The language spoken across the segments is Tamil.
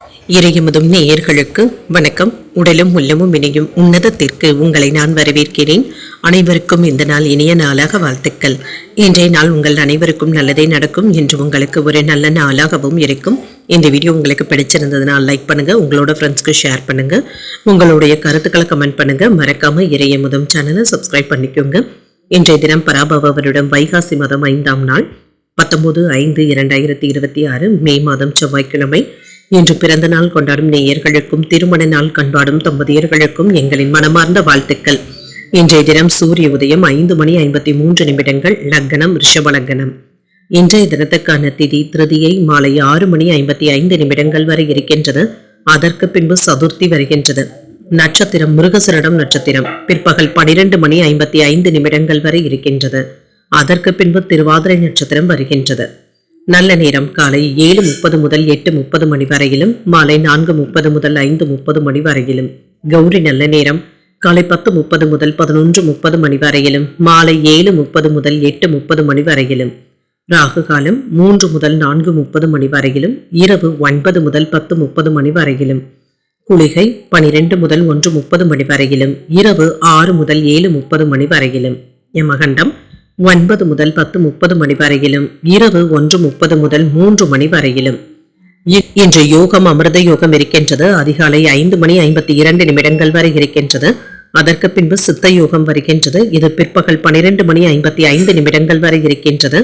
இறையமுதும் நேயர்களுக்கு வணக்கம். உடலும் உள்ளமும் இணையும் உன்னதத்திற்கு உங்களை நான் வரவேற்கிறேன். அனைவருக்கும் இந்த நாள் இனிய நாளாக வாழ்த்துக்கள். இன்றைய நாள் உங்கள் அனைவருக்கும் நல்லதே நடக்கும் என்று உங்களுக்கு ஒரு நல்ல நாளாகவும் இருக்கும். இந்த வீடியோ உங்களுக்கு பிடிச்சிருந்ததுனால் லைக் பண்ணுங்க, உங்களோட ஃப்ரெண்ட்ஸ்க்கு ஷேர் பண்ணுங்க, உங்களுடைய கருத்துக்களை கமெண்ட் பண்ணுங்க. மறக்காம இறையமுதும் சேனலை சப்ஸ்கிரைப் பண்ணிக்கோங்க. இன்றைய தினம் பராபவ வருடம் வைகாசி மாதம் 5ஆம் நாள் 19/5/2026 மே மாதம் செவ்வாய்க்கிழமை. இன்று பிறந்த நாள் கொண்டாடும் நேயர்களுக்கும் திருமண நாள் கொண்டாடும் தம்பதியர்களுக்கும் எங்களின் மனமார்ந்த வாழ்த்துக்கள். இன்றைய தினம் சூரிய உதயம் 5:53 லக்னம் ரிஷப லக்னம். இன்றைய தினத்துக்கான திதி திருதியை மாலை 6:55 வரை இருக்கின்றது. அதற்கு பின்பு சதுர்த்தி வருகின்றது. நட்சத்திரம் மிருகசரிடம் நட்சத்திரம் பிற்பகல் 12:55 வரை இருக்கின்றது. அதற்கு பின்பு திருவாதிரை நட்சத்திரம் வருகின்றது. நல்ல நேரம் காலை 7:30 முதல் 8:30 மணி வரையிலும், மாலை 4:30 முதல் 5:30 மணி வரையிலும். கௌரி நல்ல நேரம் காலை 10:30 முதல் 11:30 மணி வரையிலும், மாலை 7:30 முதல் 8:30 மணி வரையிலும். ராகு காலம் 3 முதல் 4:30 மணி வரையிலும், இரவு 9 முதல் 10:30 மணி வரையிலும். குளிகை 12 முதல் 1:30 மணி வரையிலும், இரவு 6 முதல் 7:30 மணி வரையிலும். யமகண்டம் 9 முதல் 10:30 மணி வரையிலும், இரவு 1:30 முதல் 3 மணி வரையிலும். இன்று யோகம் அமிர்த யோகம் இருக்கின்றது. அதிகாலை 5:52 வரை இருக்கின்றது. அதற்கு பின்பு சித்த யோகம் வருகின்றது. இது பிற்பகல் 12:55 வரை இருக்கின்றது.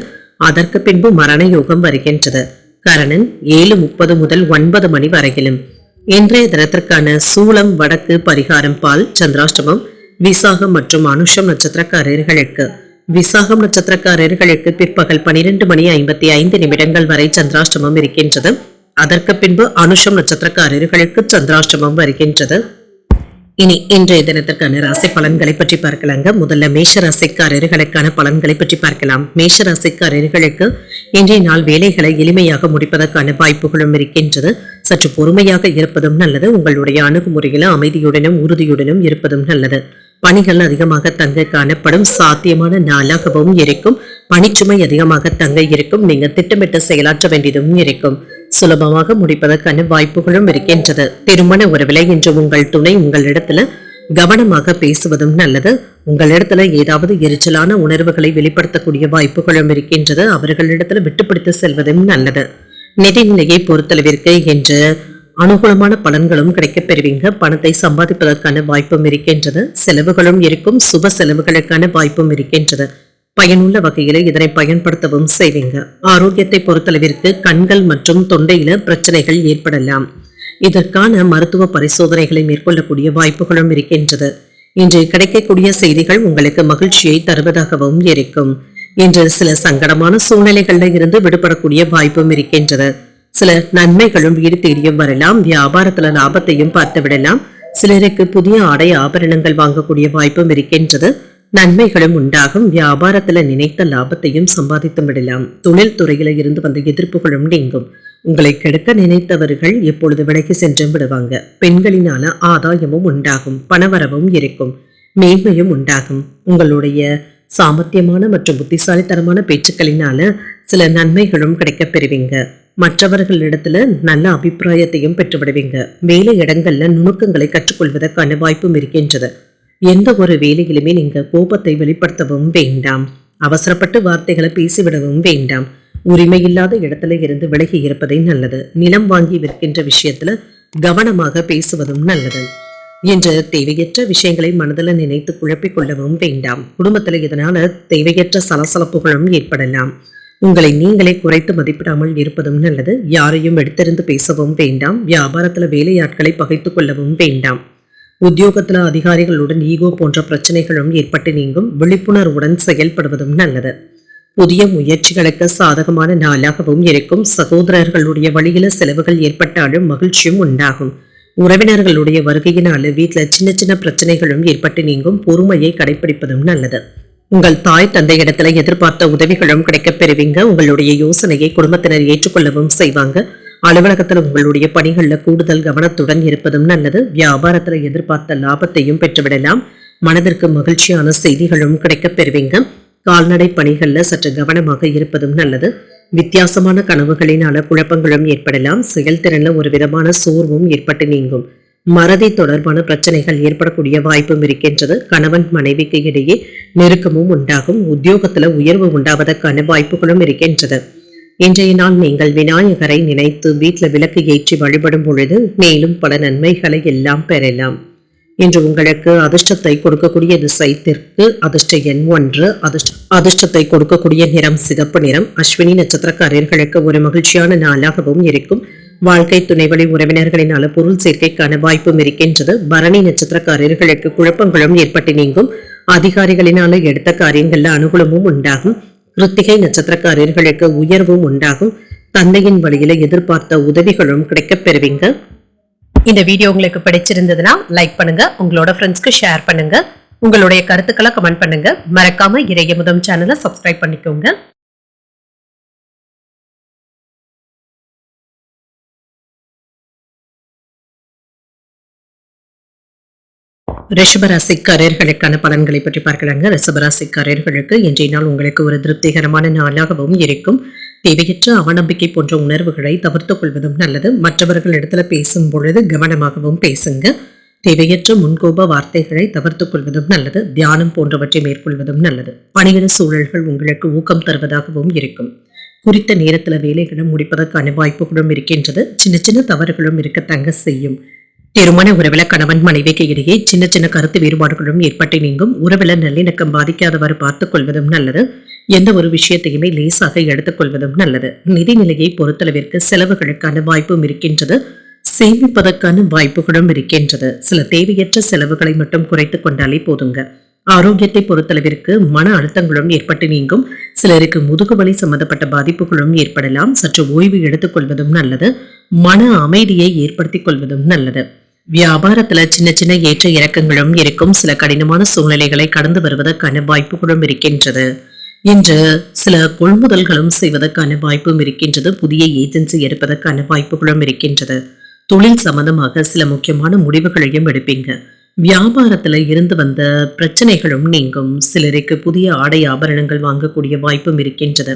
அதற்கு பின்பு மரண யோகம் வருகின்றது. கரணன் 7:30 முதல் 9 மணி வரையிலும். இன்றைய தினத்திற்கான சூளம் வடக்கு, பரிகாரம் பால். சந்திராஷ்டமம் விசாகம் மற்றும் அனுஷம் நட்சத்திரக்காரர்களுக்கு. விசாகம் நட்சத்திரக்காரர்களுக்கு பிற்பகல் 12:55 வரை சந்திராஷ்டமம் இருக்கின்றது. அதற்கு பின்பு அனுஷம் நட்சத்திரக்காரர்களுக்கு சந்திராஷ்டமம் வருகின்றது. இனி இன்றைய தினத்திற்கான ராசி பலன்களை பற்றி பார்க்கலாங்க. முதல்ல மேஷ ராசிக்காரர்களுக்கான பலன்களை பற்றி பார்க்கலாம். மேஷ ராசிக்காரர்களுக்கு இன்றைய நாள் வேலைகளை எளிமையாக முடிப்பதற்கான வாய்ப்புகளும் இருக்கின்றது. சற்று பொறுமையாக இருப்பதும் நல்லது. உங்களுடைய அணுகுமுறையில அமைதியுடனும் உறுதியுடனும் இருப்பதும் நல்லது. பணிகள் அதிகமாக தங்க காணப்படும் சாத்தியமான நாளாகவும் இருக்கும். பணிச்சுமை அதிகமாக தங்க இருக்கும். நீங்க திட்டமிட்டு செயலாற்ற வேண்டியதும் இருக்கும். சுலபமாக முடிப்பதற்கான வாய்ப்புகளும் இருக்கின்றது. திருமண உறவில இன்று உங்கள் துணை உங்களிடத்துல கவனமாக பேசுவதும் நல்லது. உங்களிடத்துல ஏதாவது எரிச்சலான உணர்வுகளை வெளிப்படுத்தக்கூடிய வாய்ப்புகளும் இருக்கின்றது. அவர்களிடத்துல விட்டுப்பிடித்து செல்வதும் நல்லது. நிதிநிலையை பொறுத்தளவிற்கு இன்று அனுகூலமான பலன்களும் கிடைக்கப் பெறுவீங்க. பணத்தை சம்பாதிப்பதற்கான வாய்ப்பும் இருக்கின்றது. செலவுகளும் இருக்கும். சுப செலவுகளுக்கான வாய்ப்பும் இருக்கின்றது. பயனுள்ள வகையில இதனை பயன்படுத்தவும் செய்வீங்க. ஆரோக்கியத்தை பொறுத்தளவிற்கு கண்கள் மற்றும் தொண்டையில பிரச்சனைகள் ஏற்படலாம். இதற்கான மருத்துவ பரிசோதனைகளை மேற்கொள்ளக்கூடிய வாய்ப்புகளும் இருக்கின்றது. இன்று கிடைக்கக்கூடிய செய்திகள் உங்களுக்கு மகிழ்ச்சியை தருவதாகவும் இருக்கும். இன்று சில சங்கடமான சூழ்நிலைகள்ல இருந்து விடுபடக்கூடிய வாய்ப்பும் இருக்கின்றது. சில நன்மைகளும் வீடு தேடியும் வரலாம். வியாபாரத்துல லாபத்தையும் பார்த்து விடலாம். சிலருக்கு புதிய ஆடை ஆபரணங்கள் வாங்கக்கூடிய வாய்ப்பும் இருக்கின்றது. நன்மைகளும் உண்டாகும். வியாபாரத்துல நினைத்த லாபத்தையும் சம்பாதித்து விடலாம். தொழில் துறையில இருந்து வந்த எதிர்ப்புகளும் நீங்கும். உங்களை கெடுக்க நினைத்தவர்கள் எப்பொழுது விலகி சென்று விடுவாங்க. பெண்களினால ஆதாயமும் உண்டாகும். பணவரவும் இருக்கும். மேன்மையும் உண்டாகும். உங்களுடைய சாமர்த்தியமான மற்றும் புத்திசாலித்தனமான பேச்சுக்களினால சில நன்மைகளும் கிடைக்கப் பெறுவீங்க. மற்றவர்களிடத்துல நல்ல அபிப்பிராயத்தையும் பெற்றுவிடுவீங்க. வேலை இடங்கள்ல நுணுக்கங்களை கற்றுக்கொள்வதற்கான வாய்ப்பும் இருக்கின்றது. எந்த ஒரு வேலையிலுமே நீங்க கோபத்தை வெளிப்படுத்தவும் வேண்டாம். அவசரப்பட்டு வார்த்தைகளை பேசிவிடவும் வேண்டாம். உரிமையில்லாத இடத்துல இருந்து விலகி இருப்பதே நல்லது. நிலம் வாங்கி விற்கின்ற விஷயத்துல கவனமாக பேசுவதும் நல்லது. இன்று தேவையற்ற விஷயங்களை மனதில் நினைத்து குழப்பிக் கொள்ளவும் வேண்டாம். குடும்பத்துல இதனால தேவையற்ற சலசலப்புகளும் ஏற்படலாம். உங்களை நீங்களே குறைத்து மதிப்பிடாமல் இருப்பதும் நல்லது. யாரையும் எடுத்திருந்து பேசவும் வேண்டாம். வியாபாரத்துல வேலையாட்களை பகைத்துக் கொள்ளவும் வேண்டாம். உத்தியோகத்துல அதிகாரிகளுடன் ஈகோ போன்ற பிரச்சனைகளும் ஏற்பட்டு நீங்கும். விழிப்புணர்வுடன் செயல்படுவதும் நல்லது. புதிய முயற்சிகளுக்கு சாதகமான நாளாகவும் இருக்கும். சகோதரர்களுடைய வழியில செலவுகள் ஏற்பட்டாலும் மகிழ்ச்சியும் உண்டாகும். உறவினர்களுடைய வருகையினால வீட்டுல சின்ன சின்ன பிரச்சனைகளும் ஏற்பட்டு நீங்கும். பொறுமையை கடைபிடிப்பதும் நல்லது. உங்கள் தாய் தந்தை இடத்துல எதிர்பார்த்த உதவிகளும் கிடைக்கப் பெறுவீங்க. உங்களுடைய யோசனையை குடும்பத்தினர் ஏற்றுக்கொள்ளவும் செய்வாங்க. அலுவலகத்தில் உங்களுடைய பணிகள்ல கூடுதல் கவனத்துடன் இருப்பதும் நல்லது. வியாபாரத்துல எதிர்பார்த்த லாபத்தையும் பெற்றுவிடலாம். மனதிற்கு மகிழ்ச்சியான செய்திகளும் கிடைக்கப் பெறுவீங்க. கால்நடை பணிகள்ல சற்று கவனமாக இருப்பதும் நல்லது. வித்தியாசமான கனவுகளினால குழப்பங்களும் ஏற்படலாம். செயல்திறன்ல ஒரு விதமான சோர்வும் ஏற்பட்டு நீங்கும். மறதி தொடர்பான பிரச்சனைகள் ஏற்படக்கூடிய வாய்ப்பும் இருக்கின்றது. கணவன் மனைவிக்கு இடையே நெருக்கமும் உண்டாகும். உத்தியோகத்துல உயர்வு உண்டாவதற்கான வாய்ப்புகளும் இருக்கின்றது. இன்றைய நாள் நீங்கள் விநாயகரை நினைத்து வீட்டில் விளக்கு ஏற்றி வழிபடும் பொழுது மேலும் பல நன்மைகளை எல்லாம் பெறலாம். இன்று உங்களுக்கு அதிர்ஷ்டத்தை கொடுக்கக்கூடிய திசை தெற்கு, அதிர்ஷ்ட எண் 1, அதிர்ஷ்டத்தை கொடுக்கக்கூடிய நிறம் சிகப்பு நிறம். அஸ்வினி நட்சத்திரக்காரர்களுக்கு ஒரு மகிழ்ச்சியான நாளாகவும் இருக்கும். வாழ்க்கை துணைவழி உறவினர்களினால பொருள் சேர்க்கைக்கான வாய்ப்பும் இருக்கின்றது. பரணி நட்சத்திரக்காரர்களுக்கு குழப்பங்களும் ஏற்பட்டு நீங்கும். அதிகாரிகளினால எடுத்த காரியங்கள்ல அனுகூலமும் உண்டாகும். கிருத்திகை நட்சத்திரக்காரர்களுக்கு உயர்வும் உண்டாகும். தந்தையின் வழியில எதிர்பார்த்த உதவிகளும் கிடைக்கப் பெறுவீங்க. இந்த வீடியோ உங்களுக்கு பிடிச்சிருந்ததுன்னா லைக் பண்ணுங்க, உங்களோட ஃப்ரெண்ட்ஸ்க்கு ஷேர் பண்ணுங்க, உங்களுடைய கருத்துக்களை கமெண்ட் பண்ணுங்க. மறக்காம இறையமுதம் சேனலை சப்ஸ்கிரைப் பண்ணிக்கோங்க. ரிஷபராசிக்காரர்களுக்கான பலன்களை பற்றி பார்க்கலாங்க. ரிஷபராசிக்காரர்களுக்கு இன்றைய நாள் உங்களுக்கு ஒரு திருப்திகரமான நாளாகவும் இருக்கும். தேவையற்ற அவநம்பிக்கை போன்ற உணர்வுகளை தவிர்த்துக் கொள்வதும் நல்லது. மற்றவர்கள் இடத்துல பேசும் பொழுது கவனமாகவும் பேசுங்க. தேவையற்ற முன்கோப வார்த்தைகளை தவிர்த்துக் கொள்வதும் நல்லது. தியானம் போன்றவற்றை மேற்கொள்வதும் நல்லது. பணியிட சூழல்கள் உங்களுக்கு ஊக்கம் தருவதாகவும் இருக்கும். குறித்த நேரத்துல வேலைகளை முடிப்பதற்கான வாய்ப்புகளும் இருக்கின்றது. சின்ன சின்ன தவறுகளும் இருக்கத்தங்க செய்யும். திருமண உறவுல கணவன் மனைவிக்கு இடையே சின்ன சின்ன கருத்து வேறுபாடுகளும் ஏற்பட்டு நீங்கும். உறவுல நல்லிணக்கம் பாதிக்காதவாறு பார்த்துக் கொள்வதும் நல்லது. எந்த ஒரு விஷயத்தையுமே லேசாக எடுத்துக் கொள்வதும் நல்லது. நிதிநிலையை பொறுத்தளவிற்கு செலவுகளுக்கான வாய்ப்பும் இருக்கின்றது. சேமிப்பதற்கான வாய்ப்புகளும் இருக்கின்றது. சில தேவையற்ற செலவுகளை மட்டும் குறைத்துக் கொண்டாலே போதுங்க. ஆரோக்கியத்தை பொறுத்தளவிற்கு மன அழுத்தங்களும் ஏற்பட்டு நீங்கும். சிலருக்கு முதுகுவலி சம்பந்தப்பட்ட பாதிப்புகளும் ஏற்படலாம். சற்று ஓய்வு எடுத்துக் கொள்வதும் நல்லது. மன அமைதியை ஏற்படுத்திக் கொள்வதும் நல்லது. வியாபாரத்துல சின்ன சின்ன ஏற்ற இறக்கங்களும் இருக்கும். சில கடினமான சூழ்நிலைகளை கடந்து வருவதற்கான வாய்ப்புகளும் இருக்கின்றது. இன்று சில கொள்முதல்களும் செய்வதற்கான வாய்ப்பும் இருக்கின்றது. புதிய ஏஜென்சி எடுப்பதற்கான வாய்ப்புகளும் இருக்கின்றது. தொழில் சம்பந்தமாக சில முக்கியமான முடிவுகளையும் எடுப்பீங்க. வியாபாரத்துல இருந்து வந்த பிரச்சனைகளும் நீங்கும். சிலருக்கு புதிய ஆடை ஆபரணங்கள் வாங்கக்கூடிய வாய்ப்பும் இருக்கின்றது.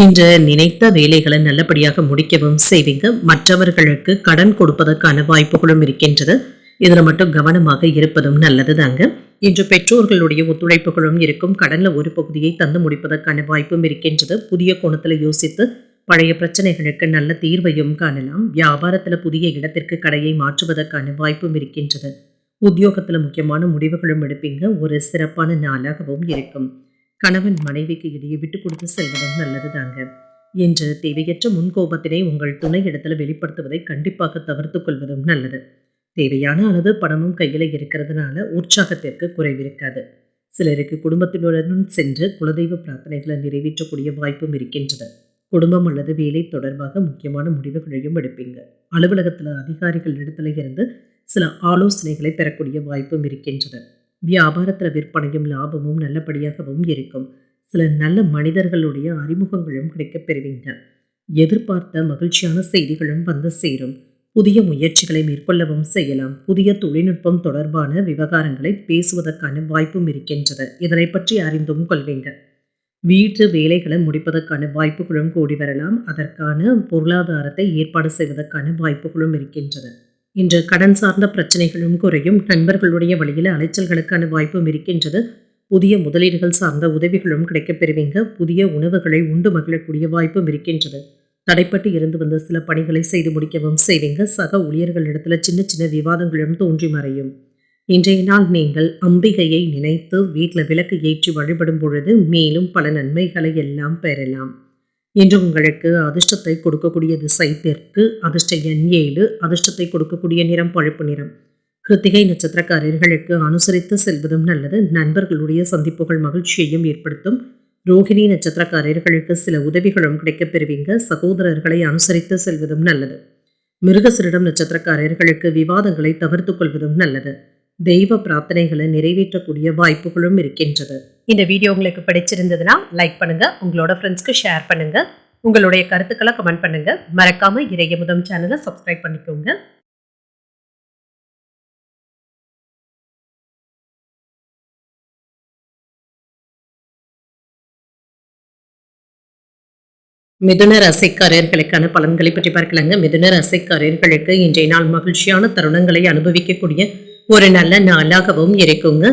இன்று நினைத்த வேலைகளை நல்லபடியாக முடிக்கவும் செய்வீங்க. மற்றவர்களுக்கு கடன் கொடுப்பதற்கான வாய்ப்புகளும் இருக்கின்றது. இதுல மட்டும் கவனமாக இருப்பதும் நல்லது தாங்க. இன்று பெற்றோர்களுடைய ஒத்துழைப்புகளும் இருக்கும். கடன்ல ஒரு பகுதியை தந்து முடிப்பதற்கான வாய்ப்பும் இருக்கின்றது. புதிய கோணத்துல யோசித்து பழைய பிரச்சனைகளுக்கு நல்ல தீர்வையும் காணலாம். வியாபாரத்துல புதிய இடத்திற்கு கடையை மாற்றுவதற்கான வாய்ப்பும் இருக்கின்றது. உத்தியோகத்துல முக்கியமான முடிவுகளும் எடுப்பீங்க. ஒரு சிறப்பான நாளாகவும் இருக்கும். கணவன் மனைவிக்கு இடையே விட்டு கொடுத்து செல்வதும் நல்லது தாங்க. என்று தேவையற்ற முன்கோபத்தினை உங்கள் துணை இடத்துல வெளிப்படுத்துவதை கண்டிப்பாக தவிர்த்துக் கொள்வதும் நல்லது. தேவையான அளவு பணமும் கையில இருக்கிறதுனால உற்சாகத்திற்கு குறைவிருக்காது. சிலருக்கு குடும்பத்தினுடன் சென்று குலதெய்வ பிரார்த்தனைகளை நிறைவேற்றக்கூடிய வாய்ப்பும் இருக்கின்றது. குடும்பம் அல்லது வேலை தொடர்பாக முக்கியமான முடிவுகளையும் எடுப்பீங்க. அலுவலகத்துல அதிகாரிகள் இடத்துல இருந்து சில ஆலோசனைகளை பெறக்கூடிய வாய்ப்பும் இருக்கின்றது. வியாபாரத்துல விற்பனையும் லாபமும் நல்லபடியாகவும் இருக்கும். சில நல்ல மனிதர்களுடைய அறிமுகங்களும் கிடைக்கப் பெறுவீங்க. எதிர்பார்த்த மகிழ்ச்சியான செய்திகளும் வந்து சேரும். புதிய முயற்சிகளை மேற்கொள்ளவும் செய்யலாம். புதிய தொழில்நுட்பம் தொடர்பான விவகாரங்களை பேசுவதற்கான வாய்ப்பும் இருக்கின்றது. இதனை பற்றி அறிந்தும் கொள்வீங்க. வீட்டு வேலைகளை முடிப்பதற்கான வாய்ப்புகளும் கூடி வரலாம். அதற்கான பொருளாதாரத்தை ஏற்பாடு செய்வதற்கான வாய்ப்புகளும் இருக்கின்றது. இன்று கடன் சார்ந்த பிரச்சனைகளும் குறையும். நண்பர்களுடைய வழியில அலைச்சல்களுக்கான வாய்ப்பும் இருக்கின்றது. புதிய முதலீடுகள் சார்ந்த உதவிகளும் கிடைக்கப் பெறுவீங்க. புதிய உணவுகளை உண்டு மகிழக்கூடிய வாய்ப்பும் இருக்கின்றது. தடைப்பட்டு இருந்து வந்த சில பணிகளை செய்து முடிக்கவும் செய்வீங்க. சக ஊழியர்களிடத்துல சின்ன சின்ன விவாதங்களும் தோன்றி மறையும். இன்றைய நாள் நீங்கள் அம்பிகையை நினைத்து வீட்டில் விளக்கு ஏற்றி வழிபடும் பொழுது மேலும் பல நன்மைகளை எல்லாம் பெறலாம். இன்று உங்களுக்கு அதிர்ஷ்டத்தை கொடுக்கக்கூடிய திசை தெற்கு, அதிர்ஷ்ட எண் 7, அதிர்ஷ்டத்தை கொடுக்கக்கூடிய நிறம் பழுப்பு நிறம். கிருத்திகை நட்சத்திரக்காரர்களுக்கு அனுசரித்து செல்வதும் நல்லது. நண்பர்களுடைய சந்திப்புகள் மகிழ்ச்சியையும் ஏற்படுத்தும். ரோகிணி நட்சத்திரக்காரர்களுக்கு சில உதவிகளும் கிடைக்கப் பெறுவீங்க. சகோதரர்களை அனுசரித்து செல்வதும் நல்லது. மிருகசிரிடம் நட்சத்திரக்காரர்களுக்கு விவாதங்களை தவிர்த்துக் கொள்வதும் நல்லது. தெய்வ பிரார்த்தனைகளை நிறைவேற்றக்கூடிய வாய்ப்புகளும் இருக்கின்றது. இந்த வீடியோ உங்களுக்கு பிடிச்சிருந்ததுன்னா லைக் பண்ணுங்க, உங்களோட ஃப்ரெண்ட்ஸ்க்கு ஷேர் பண்ணுங்க, உங்களுடைய கருத்துக்களை கமெண்ட் பண்ணுங்க. மறக்காம இறையமுதம் சேனலை சப்ஸ்கிரைப் பண்ணிக்கோங்க. மிதுன ராசிக்காரர்களுக்கான பலன்களை பற்றி பார்க்கலாங்க. மிதுன ராசிக்காரர்களுக்கு இன்றைய நாள் மகிழ்ச்சியான தருணங்களை அனுபவிக்கக்கூடிய ஒரு நல்ல நாளாகவும் இருக்குங்க.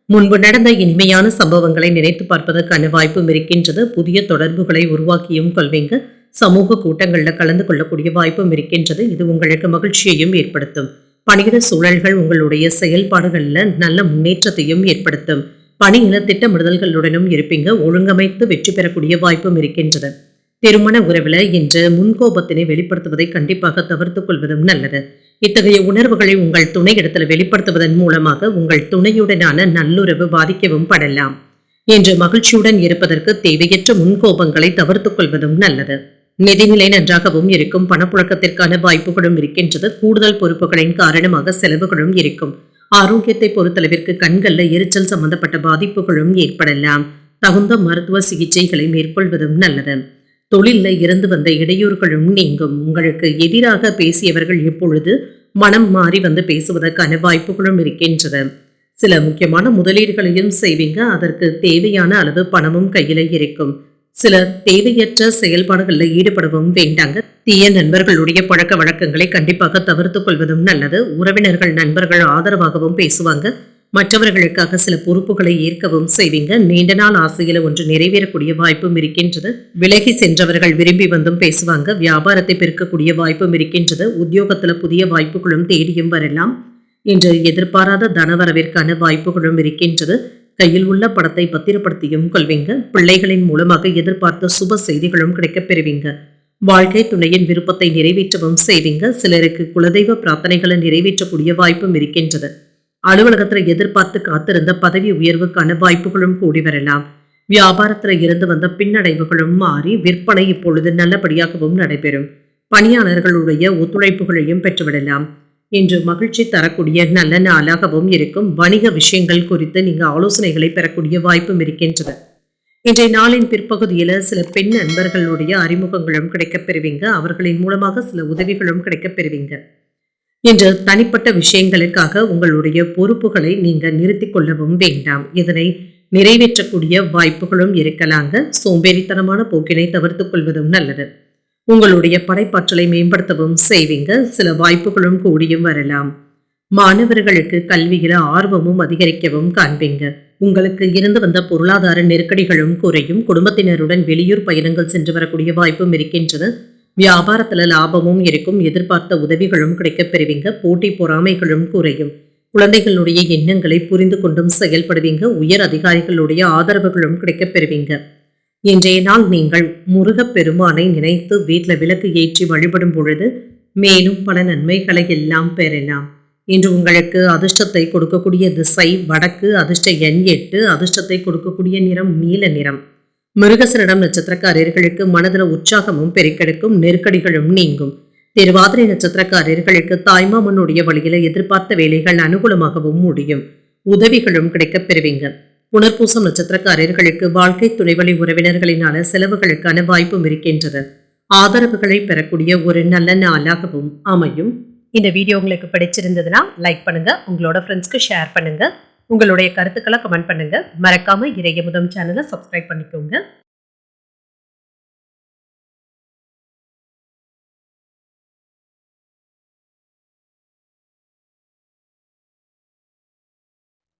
முன்பு நடந்த இனிமையான சம்பவங்களை நினைத்து பார்ப்பதற்கான வாய்ப்பும் இருக்கின்றது. புதிய தொடர்புகளை உருவாக்கியும் கொள்வீங்க. சமூக கூட்டங்களில் கலந்து கொள்ளக்கூடிய வாய்ப்பும் இருக்கின்றது. இது உங்களுக்கு மகிழ்ச்சியையும் ஏற்படுத்தும். பணியிட சூழல்கள் உங்களுடைய செயல்பாடுகளில் நல்ல முன்னேற்றத்தையும் ஏற்படுத்தும். பணியில திட்டமிடுதல்களுடனும் இருப்பீங்க. ஒழுங்கமைத்து வெற்றி பெறக்கூடிய வாய்ப்பும் இருக்கின்றது. திருமண உறவுல இன்று முன்கோபத்தினை வெளிப்படுத்துவதை கண்டிப்பாக தவிர்த்துக் கொள்வதும் நல்லது. இத்தகைய உணர்வுகளை உங்கள் துணையிடத்துல வெளிப்படுத்துவதன் மூலமாக உங்கள் துணையுடனான நல்லுறவு பாதிக்கவும் படலாம். என்று மகிழ்ச்சியுடன் இருப்பதற்கு தேவையற்ற முன்கோபங்களை தவிர்த்துக் கொள்வதும் நல்லது. நிதிநிலை நன்றாகவும் இருக்கும். பணப்புழக்கத்திற்கான வாய்ப்புகளும் இருக்கின்றது. கூடுதல் பொறுப்புகளின் காரணமாக செலவுகளும் இருக்கும். ஆரோக்கியத்தை பொறுத்தளவிற்கு கண்கள்ல எரிச்சல் சம்பந்தப்பட்ட பாதிப்புகளும் ஏற்படலாம். தகுந்த மருத்துவ சிகிச்சைகளை மேற்கொள்வதும் நல்லது. தொழில்ல இருந்து வந்த இடையூறுகளும் நீங்கும். உங்களுக்கு எதிராக பேசியவர்கள் இப்பொழுது மனம் மாறி வந்து பேசுவதற்கான வாய்ப்புகளும் இருக்கின்றது. சில முக்கியமான முதலீடுகளையும் செய்வீங்க. அதற்கு தேவையான அளவு பணமும் கையில இருக்கும். சிலர் தேவையற்ற செயல்பாடுகளில் ஈடுபடவும் வேண்டாங்க. தீய நண்பர்களுடைய பழக்க வழக்கங்களை கண்டிப்பாக தவிர்த்துக் கொள்வதும் நல்லது. உறவினர்கள் நண்பர்கள் ஆதரவாகவும் பேசுவாங்க. மற்றவர்களுக்காக சில பொறுப்புகளை ஏற்கவும் செய்வீங்க. நீண்ட நாள் ஆசையில ஒன்று நிறைவேறக்கூடிய வாய்ப்பும் இருக்கின்றது. விலகி சென்றவர்கள் விரும்பி வந்தும் பேசுவாங்க. வியாபாரத்தை பெருக்கக்கூடிய வாய்ப்பும் இருக்கின்றது. உத்தியோகத்துல புதிய வாய்ப்புகளும் தேடியும் வரலாம். இன்று எதிர்பாராத தனவரவிற்கான வாய்ப்புகளும் இருக்கின்றது. கையில் உள்ள பணத்தை பத்திரப்படுத்தியும் கொள்வீங்க. பிள்ளைகளின் மூலமாக எதிர்பார்த்த சுப செய்திகளும் கிடைக்கப் பெறுவீங்க. வாழ்க்கை துணையின் விருப்பத்தை நிறைவேற்றவும் செய்வீங்க. சிலருக்கு குலதெய்வ பிரார்த்தனைகளை நிறைவேற்றக்கூடிய வாய்ப்பும் இருக்கின்றது. அலுவலகத்துல எதிர்பார்த்து காத்திருந்த பதவி உயர்வுக்கான வாய்ப்புகளும் கூடி வரலாம். வியாபாரத்துல இருந்து வந்த பின்னடைவுகளும் மாறி விற்பனை இப்பொழுது நல்லபடியாகவும் நடைபெறும். பணியாளர்களுடைய ஒத்துழைப்புகளையும் பெற்றுவிடலாம். இன்று மகிழ்ச்சி தரக்கூடிய நல்ல நாளாகவும் இருக்கும். வணிக விஷயங்கள் குறித்து நீங்க ஆலோசனைகளை பெறக்கூடிய வாய்ப்பும் இருக்கின்றது. இன்றைய நாளின் பிற்பகுதியில சில பெண் நண்பர்களுடைய அறிமுகங்களும் கிடைக்கப் பெறுவீங்க. அவர்களின் மூலமாக சில உதவிகளும் கிடைக்கப் பெறுவீங்க. இன்று தனிப்பட்ட விஷயங்களுக்காக உங்களுடைய பொறுப்புகளை நீங்க நிறுத்திக் கொள்ளவும் வேண்டாம். இதனை நிறைவேற்றக்கூடிய வாய்ப்புகளும் இருக்கலாங்க. சோம்பேறித்தனமான போக்கினை தவிர்த்துக் கொள்வதும் நல்லது. உங்களுடைய படைப்பாற்றலை மேம்படுத்தவும் செய்வீங்க. சில வாய்ப்புகளும் கூடியும் வரலாம். மாணவர்களுக்கு கல்வியில ஆர்வமும் அதிகரிக்கவும் காண்பீங்க. உங்களுக்கு இருந்து வந்த பொருளாதார நெருக்கடிகளும் குறையும். குடும்பத்தினருடன் வெளியூர் பயணங்கள் சென்று வரக்கூடிய வாய்ப்பும் இருக்கின்றது. வியாபாரத்துல லாபமும் இருக்கும். எதிர்பார்த்த உதவிகளும் கிடைக்கப் பெறுவீங்க. போட்டி பொறாமைகளும் குறையும். குழந்தைகளுடைய எண்ணங்களை புரிந்து கொண்டும் செயல்படுவீங்க. உயர் அதிகாரிகளுடைய ஆதரவுகளும் கிடைக்கப் பெறுவீங்க. இன்றைய நாள் நீங்கள் முருகப் பெருமானை நினைத்து வீட்டில் விளக்கு ஏற்றி வழிபடும் பொழுது மேலும் பல நன்மைகளை எல்லாம் பெறலாம். இன்று உங்களுக்கு அதிர்ஷ்டத்தை கொடுக்கக்கூடிய திசை வடக்கு. அதிர்ஷ்ட எண் 8. அதிர்ஷ்டத்தை கொடுக்கக்கூடிய நிறம் நீல நிறம். மிருகசரிடம் நட்சத்திரக்காரர்களுக்கு மனதில் உற்சாகமும் பெருக்கெடுக்கும். நெருக்கடிகளும் நீங்கும். திருவாதிரை நட்சத்திரக்காரர்களுக்கு தாய்மாமனுடைய வழியில எதிர்பார்த்த வேலைகள் அனுகூலமாகவும் முடியும். உதவிகளும் கிடைக்கப் பெறுவீங்க. புனர்பூசம் நட்சத்திரக்காரர்களுக்கு வாழ்க்கை துணைவழி உறவினர்களினால செலவுகளுக்கான வாய்ப்பும் இருக்கின்றது. ஆதரவுகளை பெறக்கூடிய ஒரு நல்ல நாளாகவும் அமையும். இந்த வீடியோ உங்களுக்கு பிடிச்சிருந்ததுன்னா லைக் பண்ணுங்க. உங்களோட ஃப்ரெண்ட்ஸ்க்கு ஷேர் பண்ணுங்க. உங்களுடைய கருத்துக்களை கமெண்ட் பண்ணுங்க. மறக்காம இறையமுதம் சேனலை சப்ஸ்கிரைப் பண்ணிக்கோங்க.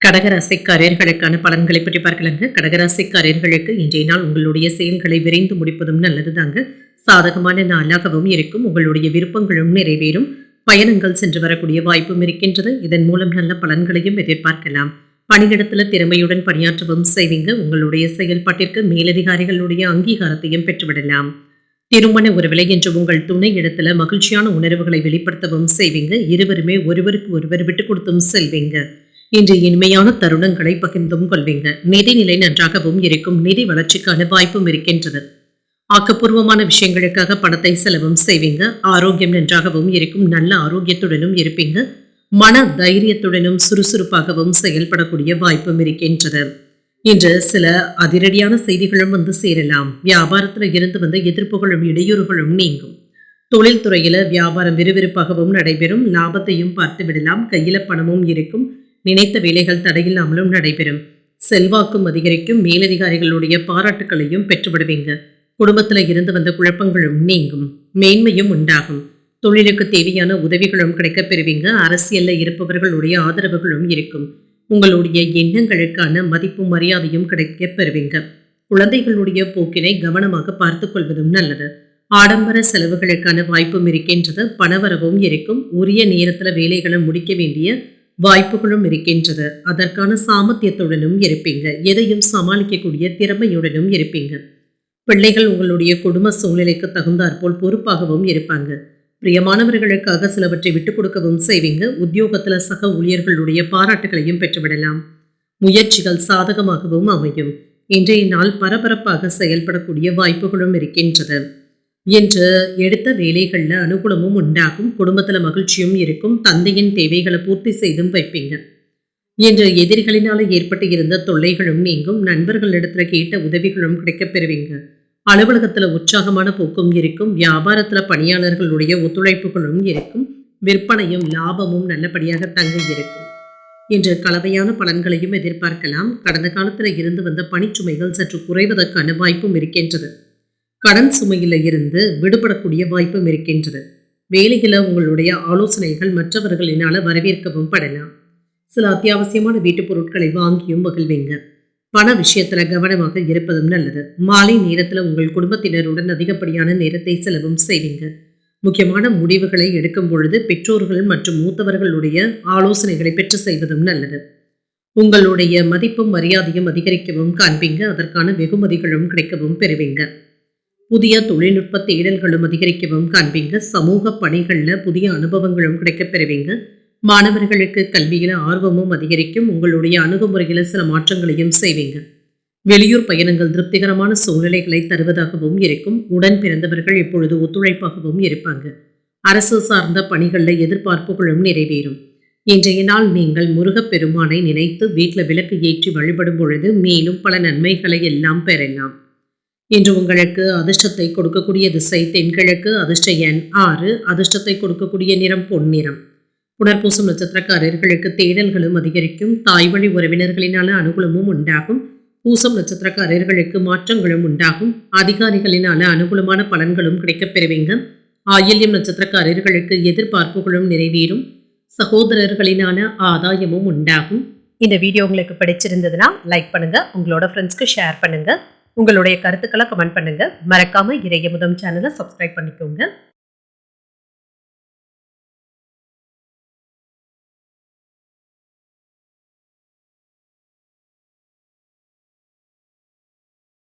கடகராசிக்காரர்களுக்கான பலன்களை பற்றி பார்க்கலாங்க. கடகராசிக்காரர்களுக்கு இன்றைய நாள் உங்களுடைய செயல்களை விரைந்து முடிப்பதும் நல்லதுதாங்க. சாதகமான நாளாகவும் இருக்கும். உங்களுடைய விருப்பங்களும் நிறைவேறும். பயணங்கள் சென்று வரக்கூடிய வாய்ப்பும் இருக்கின்றது. இதன் மூலம் நல்ல பலன்களையும் எதிர்பார்க்கலாம். பணியிடத்துல திறமையுடன் பணியாற்றவும் செய்வீங்க. உங்களுடைய செயல்பாட்டிற்கு மேலதிகாரிகளுடைய அங்கீகாரத்தையும் பெற்றுவிடலாம். திருமண உறவிலை என்று உங்கள் துணை இடத்துல மகிழ்ச்சியான உணர்வுகளை வெளிப்படுத்தவும் செய்வீங்க. இருவருமே ஒருவருக்கு ஒருவர் விட்டுக் கொடுத்தும் செல்வீங்க. இன்று இனிமையான தருணங்களை பகிர்ந்தும் கொள்வீங்க. நிதிநிலை நன்றாகவும் இருக்கும். நிதி வளர்ச்சிக்கான வாய்ப்பும் இருக்கின்றது. ஆக்கப்பூர்வமான விஷயங்களுக்காக பணத்தை செலவும் செய்வீங்க. ஆரோக்கியம் நன்றாகவும் இருக்கும். நல்ல ஆரோக்கியத்துடனும் இருப்பீங்க. மன தைரியத்துடனும் சுறுசுறுப்பாகவும் செயல்படக்கூடிய வாய்ப்பும் இருக்கின்றது. இன்று சில அதிரடியான செய்திகளும் வந்து சேரலாம். வியாபாரத்துல இருந்து வந்த எதிர்ப்புகளும் இடையூறுகளும் நீங்கும். தொழில்துறையில வியாபாரம் விறுவிறுப்பாகவும் நடைபெறும். லாபத்தையும் பார்த்து விடலாம். கையில பணமும் இருக்கும். நினைத்த வேலைகள் தடையில்லாமலும் நடைபெறும். செல்வாக்கும் அதிகரிக்கும். மேலதிகாரிகளுடைய பாராட்டுக்களையும் பெற்றுவிடுவீங்க. குடும்பத்துல இருந்து வந்த குழப்பங்களும் நீங்கும், மேன்மையும் உண்டாகும். தொழிலுக்கு தேவையான உதவிகளும் கிடைக்கப் பெறுவீங்க. அரசியல்ல இருப்பவர்களுடைய ஆதரவுகளும் இருக்கும். உங்களுடைய எண்ணங்களுக்கான மதிப்பும் மரியாதையும் கிடைக்கப் பெறுவீங்க. குழந்தைகளுடைய போக்கினை கவனமாக பார்த்துக் கொள்வதும் நல்லது. ஆடம்பர செலவுகளுக்கான வாய்ப்பும் இருக்கின்றது. பணவரவும் இருக்கும். உரிய நேரத்துல வேலைகளை முடிக்க வேண்டிய வாய்ப்புகளும் இருக்கின்றது. அதற்கான சாமர்த்தியத்துடனும் இருப்பீங்க. எதையும் சமாளிக்கக்கூடிய திறமையுடனும் இருப்பீங்க. பிள்ளைகள் உங்களுடைய குடும்ப சூழ்நிலைக்கு தகுந்தாற்போல் பொறுப்பாகவும் இருப்பாங்க. பிரியமானவர்களுக்காக சிலவற்றை விட்டுக் கொடுக்கவும் செய்வீங்க. உத்தியோகத்துல சக ஊழியர்களுடைய பாராட்டுகளையும் பெற்றுவிடலாம். முயற்சிகள் சாதகமாகவும் அமையும். இன்றைய நாள் பரபரப்பாக செயல்படக்கூடிய வாய்ப்புகளும் இருக்கின்றது. என்று எடுத்த வேலைகள்ல அனுகூலமும் உண்டாகும். குடும்பத்துல மகிழ்ச்சியும் இருக்கும். தந்தையின் தேவைகளை பூர்த்தி செய்தும் வைப்பீங்க. என்று எதிரிகளினால ஏற்பட்டு இருந்த தொல்லைகளும் நீங்கும். நண்பர்களிடத்துல கேட்ட உதவிகளும் கிடைக்கப் பெறுவீங்க. அலுவலகத்துல உற்சாகமான போக்கும் இருக்கும். வியாபாரத்துல பணியாளர்களுடைய ஒத்துழைப்புகளும் இருக்கும். விற்பனையும் லாபமும் நல்லபடியாக தங்க இருக்கும். இன்று கலவையான பலன்களையும் எதிர்பார்க்கலாம். கடந்த காலத்துல இருந்து வந்த பணிச்சுமைகள் சற்று குறைவதற்கான வாய்ப்பும் இருக்கின்றது. கடன் சுமையில இருந்து விடுபடக்கூடிய வாய்ப்பும் இருக்கின்றது. வேலையில உங்களுடைய ஆலோசனைகள் மற்றவர்களினால வரவேற்கவும் படலாம். சில அத்தியாவசியமான வீட்டுப் பொருட்களை வாங்கியும் மகிழ்வீங்க. பண விஷயத்துல கவனமாக இருப்பதும் நல்லது. மாலை நேரத்துல உங்கள் குடும்பத்தினருடன் அதிகப்படியான நேரத்தை செலவும் செய்வீங்க. முக்கியமான முடிவுகளை எடுக்கும் பொழுது பெற்றோர்கள் மற்றும் மூத்தவர்களுடைய ஆலோசனைகளை பெற்று செய்வதும் நல்லது. உங்களுடைய மதிப்பும் மரியாதையும் அதிகரிக்கவும் காண்பீங்க. அதற்கான வெகுமதிகளும் கிடைக்கவும் பெறுவீங்க. புதிய தொழில்நுட்ப தேடல்களும் அதிகரிக்கவும் காண்பீங்க. சமூக பணிகள்ல புதிய அனுபவங்களும் கிடைக்கப் பெறுவீங்க. மாணவர்களுக்கு கல்வியில ஆர்வமும் அதிகரிக்கும். உங்களுடைய அணுகுமுறையில சில மாற்றங்களையும் செய்வீங்க. வெளியூர் பயணங்கள் திருப்திகரமான சூழ்நிலைகளை தருவதாகவும் இருக்கும். உடன் பிறந்தவர்கள் இப்பொழுது ஒத்துழைப்பாகவும் இருப்பாங்க. அரசு சார்ந்த பணிகள்ல எதிர்பார்ப்புகளும் நிறைவேறும். இன்றைய நாள் நீங்கள் முருகப்பெருமானை நினைத்து வீட்டில் விளக்கு ஏற்றி வழிபடும் பொழுது மேலும் பல நன்மைகளை எல்லாம் பெறலாம். இன்று உங்களுக்கு அதிர்ஷ்டத்தை கொடுக்கக்கூடிய திசை தென்கிழக்கு. அதிர்ஷ்ட எண் 6. அதிர்ஷ்டத்தை கொடுக்கக்கூடிய நிறம் பொன்னிறம். புனர்பூசம் நட்சத்திரக்காரர்களுக்கு தேடல்களும் அதிகரிக்கும். தாய் வழி உறவினர்களினால அனுகூலமும் உண்டாகும். பூசம் நட்சத்திரக்காரர்களுக்கு மாற்றங்களும் உண்டாகும். அதிகாரிகளினால அனுகூலமான பலன்களும் கிடைக்கப் பெறுவீங்க. ஆயில்யம் நட்சத்திரக்காரர்களுக்கு எதிர்பார்ப்புகளும் நிறைவேறும். சகோதரர்களினால ஆதாயமும் உண்டாகும். இந்த வீடியோ உங்களுக்கு பிடிச்சிருந்ததுன்னா லைக் பண்ணுங்க. உங்களோட ஃப்ரெண்ட்ஸ்க்கு ஷேர் பண்ணுங்க. உங்களுடைய கருத்துக்களை கமெண்ட் பண்ணுங்க. மறக்காம இறையமுதம் சேனலை சப்ஸ்கிரைப் பண்ணிக்கோங்க.